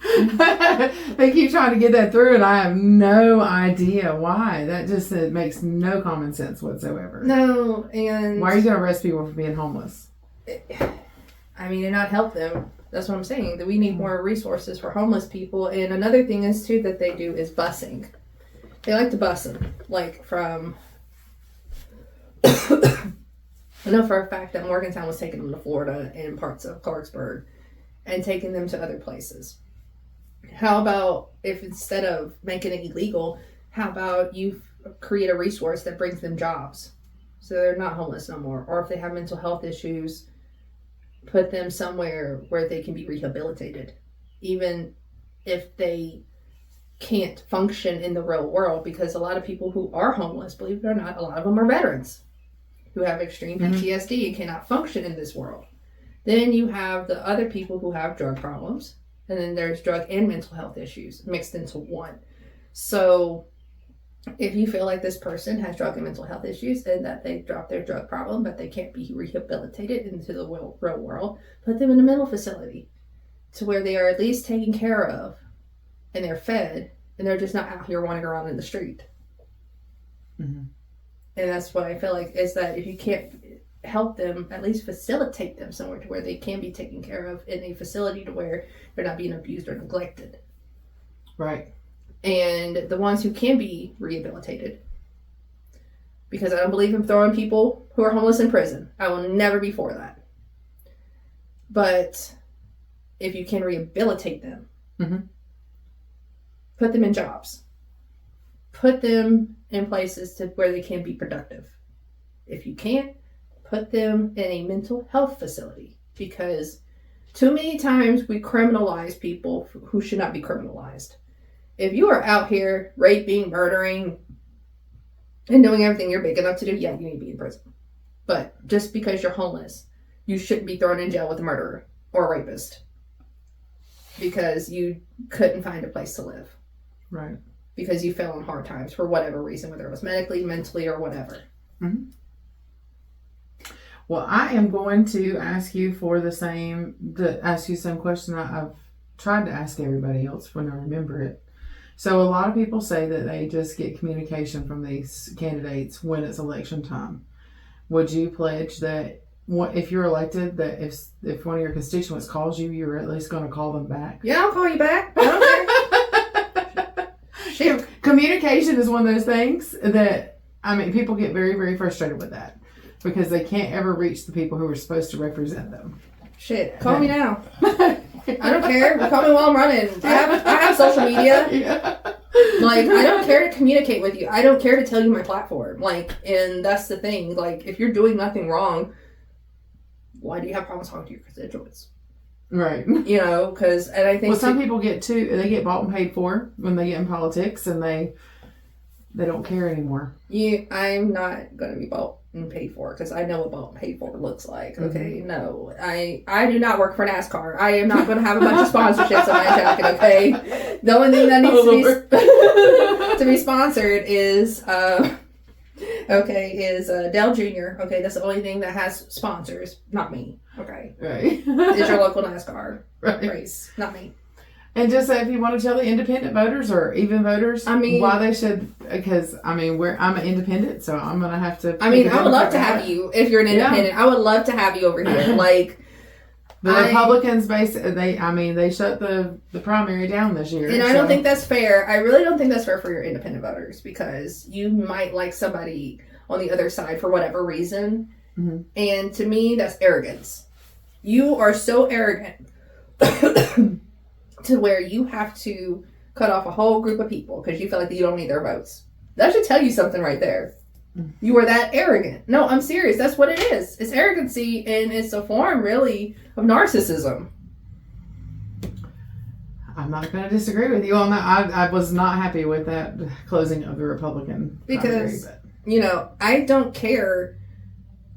Speaker 1: they keep trying to get that through, and I have no idea why. That just it makes no common sense whatsoever.
Speaker 2: No, and
Speaker 1: why are you going to arrest people for being homeless?
Speaker 2: I mean, and not help them. That's what I'm saying. That we need more resources for homeless people. And another thing is too that they do is busing. They like to bus them, like from. I know for a fact that Morgantown was taking them to Florida and parts of Clarksburg and taking them to other places. How about if instead of making it illegal, how about you create a resource that brings them jobs so they're not homeless no more? Or if they have mental health issues, put them somewhere where they can be rehabilitated, even if they can't function in the real world, because a lot of people who are homeless, believe it or not, a lot of them are veterans who have extreme PTSD and cannot function in this world. Then you have the other people who have drug problems, and then there's drug and mental health issues mixed into one. So if you feel like this person has drug and mental health issues and that they dropped their drug problem but they can't be rehabilitated into the real world, put them in a mental facility to where they are at least taken care of and they're fed and they're just not out here wandering around in the street.
Speaker 1: Mm-hmm.
Speaker 2: And that's what I feel like is that if you can't help them, at least facilitate them somewhere to where they can be taken care of in a facility to where they're not being abused or neglected.
Speaker 1: Right.
Speaker 2: And the ones who can be rehabilitated, because I don't believe in throwing people who are homeless in prison. I will never be for that. But if you can rehabilitate them, put them in jobs, put them in places to where they can be productive. If you can't, put them in a mental health facility, because too many times we criminalize people who should not be criminalized. If you are out here raping, murdering, and doing everything you're big enough to do, yeah, you need to be in prison. But just because you're homeless, you shouldn't be thrown in jail with a murderer or a rapist because you couldn't find a place to live.
Speaker 1: Right.
Speaker 2: Because you fell on hard times for whatever reason, whether it was medically, mentally, or whatever.
Speaker 1: Mm-hmm. Well, I am going to ask you some question I've tried to ask everybody else when I remember it. So a lot of people say that they just get communication from these candidates when it's election time. Would you pledge that if you're elected, that if one of your constituents calls you, you're at least going to call them back?
Speaker 2: Yeah, I'll call you back. I don't care. Shit.
Speaker 1: Communication is one of those things that, I mean, people get very, very frustrated with that because they can't ever reach the people who are supposed to represent them.
Speaker 2: Shit, call me now. I don't care. Call me while I'm running. I have social media.
Speaker 1: Yeah.
Speaker 2: Like, I don't care to communicate with you. I don't care to tell you my platform. Like, and that's the thing. Like, if you're doing nothing wrong, why do you have problems talking to your constituents?
Speaker 1: Right.
Speaker 2: You know, because, and I think...
Speaker 1: Well, some people they get bought and paid for when they get in politics, and they don't care anymore.
Speaker 2: I'm not going to be bought and paid for, because I know what bought and paid for looks like. Okay, no, I do not work for NASCAR. I am not going to have a bunch of sponsorships on my jacket. Okay, the only thing that needs to be sponsored is Dell Jr. Okay, that's the only thing that has sponsors, not me. Okay,
Speaker 1: right.
Speaker 2: It's your local NASCAR race, not me.
Speaker 1: And just if you want to tell the independent voters or even voters,
Speaker 2: I mean,
Speaker 1: why they should, because I mean, I'm an independent, so I'm gonna have to.
Speaker 2: I mean, I would love to have you if you're an independent. Yeah. I would love to have you over here. Like
Speaker 1: the Republicans, they shut the primary down this year,
Speaker 2: and I don't think that's fair. I really don't think that's fair for your independent voters, because you might like somebody on the other side for whatever reason, and to me, that's arrogance. You are so arrogant. To where you have to cut off a whole group of people because you feel like you don't need their votes. That should tell you something right there. You are that arrogant. No, I'm serious. That's what it is. It's arrogancy, and it's a form, really, of narcissism. I'm not going to disagree with you on that. I was not happy with that closing of the Republican because, you know, I don't care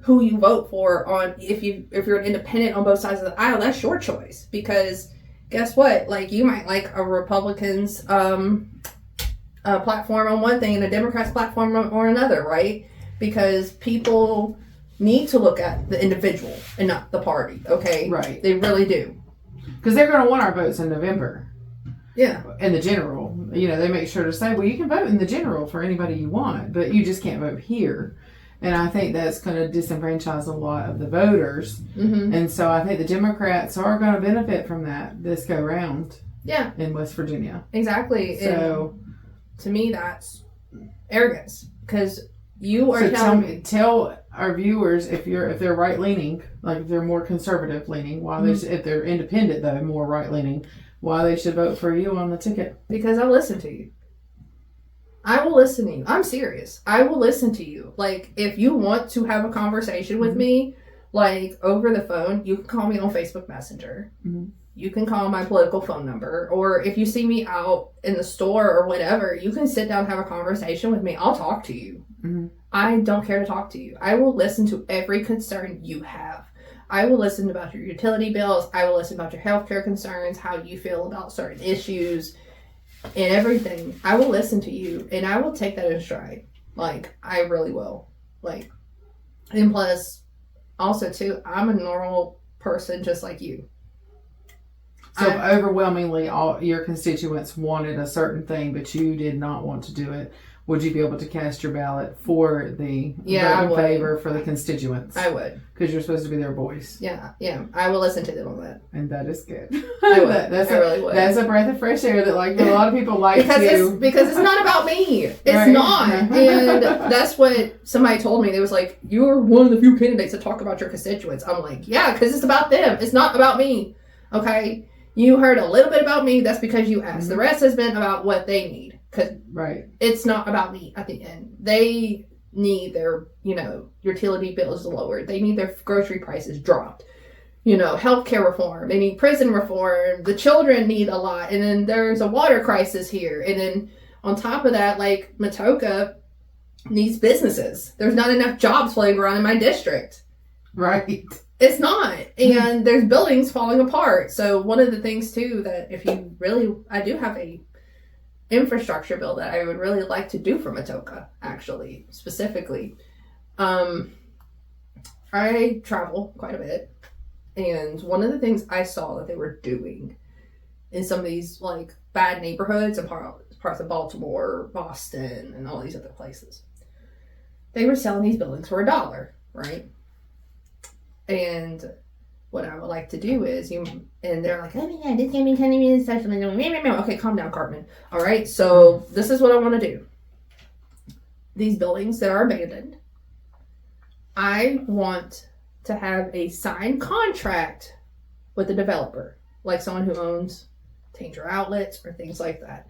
Speaker 2: who you vote for on if you're an independent on both sides of the aisle, that's your choice. Because guess what? Like, you might like a Republican's platform on one thing and a Democrat's platform on another, right? Because people need to look at the individual and not the party, okay?
Speaker 1: Right.
Speaker 2: They really do.
Speaker 1: Because they're going to want our votes in November.
Speaker 2: Yeah.
Speaker 1: In the general. You know, they make sure to say, well, you can vote in the general for anybody you want, but you just can't vote here. And I think that's going to disenfranchise a lot of the voters.
Speaker 2: Mm-hmm.
Speaker 1: And so I think the Democrats are going to benefit from that this go round.
Speaker 2: Yeah.
Speaker 1: In West Virginia.
Speaker 2: Exactly.
Speaker 1: So,
Speaker 2: and to me, that's arrogance. Because you are telling me.
Speaker 1: Tell our viewers if they're right leaning, like if they're more conservative leaning, if they're independent though, more right leaning, why they should vote for you on the ticket.
Speaker 2: Because I'll listen to you. I will listen to you. I'm serious. I will listen to you. Like, if you want to have a conversation with me, like, over the phone, you can call me on Facebook Messenger. Mm-hmm. You can call my political phone number. Or if you see me out in the store or whatever, you can sit down and have a conversation with me. I'll talk to you. Mm-hmm. I don't care to talk to you. I will listen to every concern you have. I will listen about your utility bills. I will listen about your healthcare concerns, how you feel about certain issues, and everything. I will listen to you, and I will take that in stride. Like, I really will. Like, and plus, also, too, I'm a normal person just like you.
Speaker 1: So if overwhelmingly all your constituents wanted a certain thing, but you did not want to do it, would you be able to cast your ballot for the vote in favor for the constituents?
Speaker 2: I would.
Speaker 1: Because you're supposed to be their voice.
Speaker 2: Yeah. I will listen to them on that.
Speaker 1: And that is good.
Speaker 2: I would. I really would.
Speaker 1: That's a breath of fresh air that, like, a lot of people like
Speaker 2: because it's not about me. It's right. Not. And that's what somebody told me. They was like, you're one of the few candidates that talk about your constituents. I'm like, yeah, because it's about them. It's not about me. Okay? You heard a little bit about me. That's because you asked. Mm-hmm. The rest has been about what they need. Because it's not about me at the end. They need their, utility bills lowered. They need their grocery prices dropped. Healthcare reform. They need prison reform. The children need a lot. And then there's a water crisis here. And then on top of that, like, Matoka needs businesses. There's not enough jobs floating around in my district.
Speaker 1: Right.
Speaker 2: It's not. And there's buildings falling apart. So one of the things, too, that I do have a infrastructure bill that I would really like to do for Matoka, actually, specifically. I travel quite a bit, and one of the things I saw that they were doing in some of these, like, bad neighborhoods and parts of Baltimore, Boston, and all these other places, they were selling these buildings for $1, right? And what I would like to do is, and they're like, oh my God, this gaming kind of is socialism. Okay, calm down, Cartman. All right, so this is what I want to do. These buildings that are abandoned, I want to have a signed contract with the developer, like someone who owns Tanger outlets or things like that.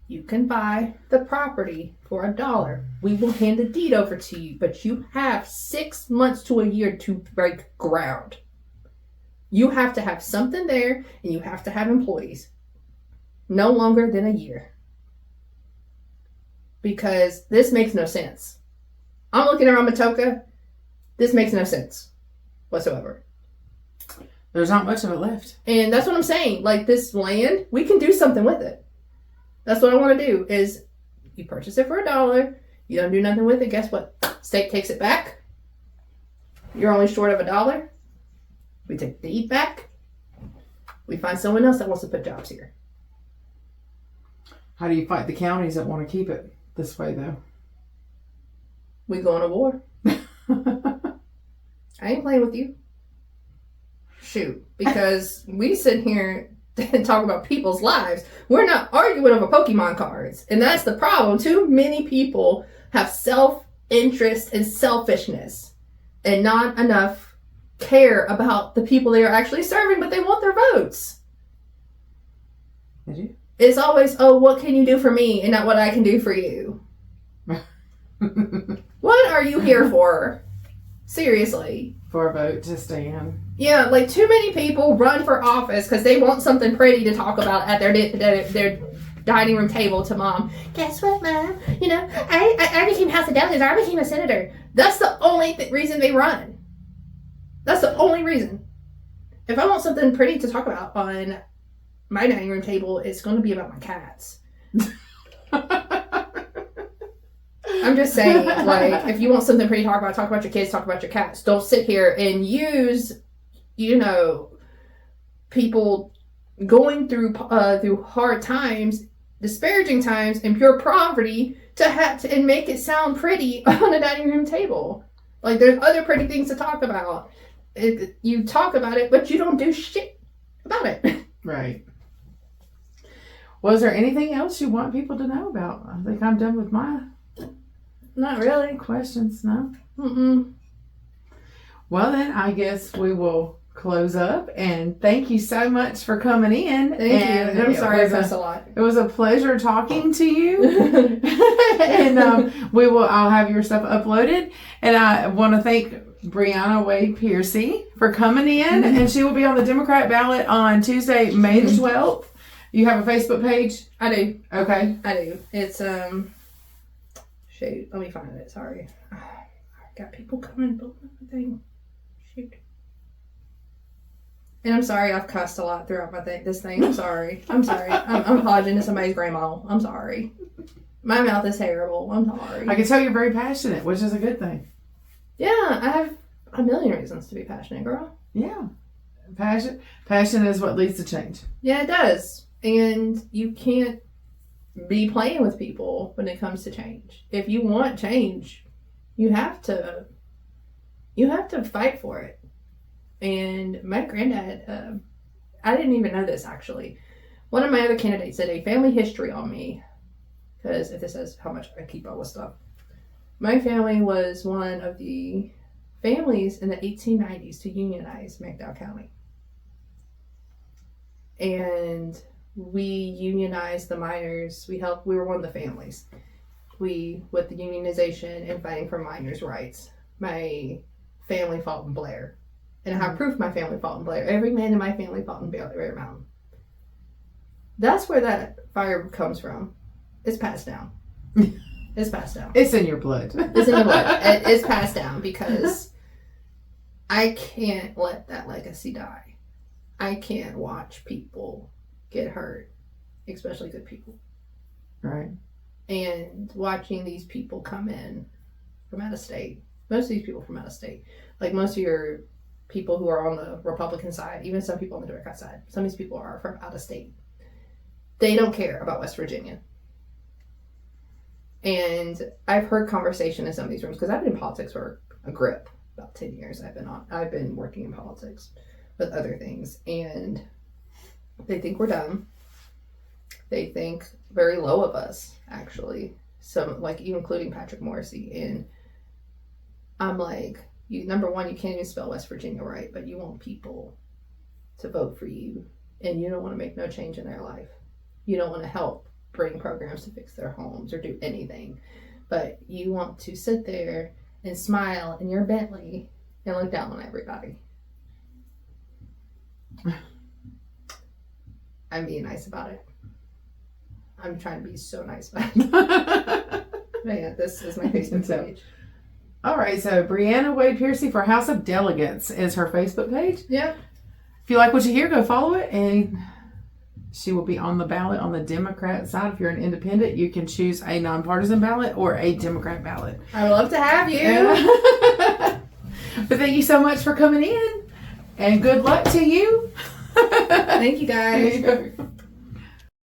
Speaker 2: You can buy the property for $1. We will hand the deed over to you, but you have 6 months to a year to break ground. You have to have something there, and you have to have employees. No longer than a year. Because this makes no sense. I'm looking around Matoka. This makes no sense whatsoever.
Speaker 1: There's not much of it left.
Speaker 2: And that's what I'm saying. Like, this land, we can do something with it. That's what I want to do, is you purchase it for $1. You don't do nothing with it. Guess what? State takes it back. You're only short of $1. We take the deed back. We find someone else that wants to put jobs here.
Speaker 1: How do you fight the counties that want to keep it this way, though?
Speaker 2: We go on a war. I ain't playing with you. Shoot. Because we sit here and talk about people's lives. We're not arguing over Pokemon cards. And that's the problem. Too many people have self-interest and selfishness. And not enough care about the people they are actually serving, but they want their votes.
Speaker 1: Did you?
Speaker 2: It's always, oh, what can you do for me, and not what I can do for you. What are you here for? Seriously.
Speaker 1: For a vote to stand.
Speaker 2: Yeah, like, too many people run for office because they want something pretty to talk about at their dining room table to mom. Guess what, Mom? you know, I became House of Delegates, or I became a senator. That's the only reason they run. That's the only reason. If I want something pretty to talk about on my dining room table, it's going to be about my cats. I'm just saying, like, if you want something pretty to talk about your kids, talk about your cats. Don't sit here and use, you know, people going through hard times, disparaging times, and pure poverty and make it sound pretty on a dining room table. Like, there's other pretty things to talk about. You talk about it, but you don't do shit about it.
Speaker 1: Right. Was there anything else you want people to know about? I think I'm done with my
Speaker 2: Not really.
Speaker 1: questions. No?
Speaker 2: Mm-mm.
Speaker 1: Well, then I guess we will close up. And thank you so much for coming in.
Speaker 2: Thank you. And I'm sorry I cussed a lot.
Speaker 1: It was a pleasure talking to you. And I'll have your stuff uploaded. And I want to thank Brianna Wade-Pearcy for coming in. And she will be on the Democrat ballot on Tuesday, May the 12th. You have a Facebook page?
Speaker 2: I do.
Speaker 1: Okay.
Speaker 2: I do. It's, shoot, let me find it. Sorry. I got people coming, but thing. Shoot. And I'm sorry I've cussed a lot throughout this thing. I'm sorry. I'm sorry. I'm apologizing to somebody's grandma. I'm sorry. My mouth is terrible. I'm sorry.
Speaker 1: I can tell you're very passionate, which is a good thing.
Speaker 2: Yeah, I have a million reasons to be passionate, girl.
Speaker 1: Yeah. Passion is what leads to change.
Speaker 2: Yeah, it does. And you can't be playing with people when it comes to change. If you want change, you have to fight for it. And my granddad, I didn't even know this actually. One of my other candidates did a family history on me, because if this says how much I keep all this stuff. My family was one of the families in the 1890s to unionize McDowell County. And we unionized the miners. We were one of the families. With the unionization and fighting for miners' rights, my family fought in Blair. And I have proof my family fought in Blair. Every man in my family fought in Bear Mountain. That's where that fire comes from. It's passed down. It's passed down.
Speaker 1: It's in your blood.
Speaker 2: It's in your blood. It's passed down because I can't let that legacy die. I can't watch people get hurt, especially good people.
Speaker 1: Right.
Speaker 2: And watching these people come in from out of state. Most of these people from out of state. Like most of your people who are on the Republican side, even some people on the Democrat side, some of these people are from out of state. They don't care about West Virginia. And I've heard conversation in some of these rooms, because I've been in politics for a grip, about 10 years I've been working in politics with other things, and they think we're dumb. They think very low of us, actually. Some, like, even including Patrick Morrissey. And I'm like, number one, you can't even spell West Virginia right, but you want people to vote for you, and you don't want to make no change in their life. You don't want to help bring programs to fix their homes or do anything, but you want to sit there and smile in your Bentley and look down on everybody. I'm being nice about it. I'm trying to be so nice about it. But yeah, this is my Facebook page.
Speaker 1: All right, so Brianna Wade-Pearcy for House of Delegates is her Facebook page.
Speaker 2: Yeah.
Speaker 1: If you like what you hear, go follow it, and she will be on the ballot on the Democrat side. If you're an independent, you can choose a nonpartisan ballot or a Democrat ballot.
Speaker 2: I would love to have you.
Speaker 1: But thank you so much for coming in, and good luck to you.
Speaker 2: Thank you, guys.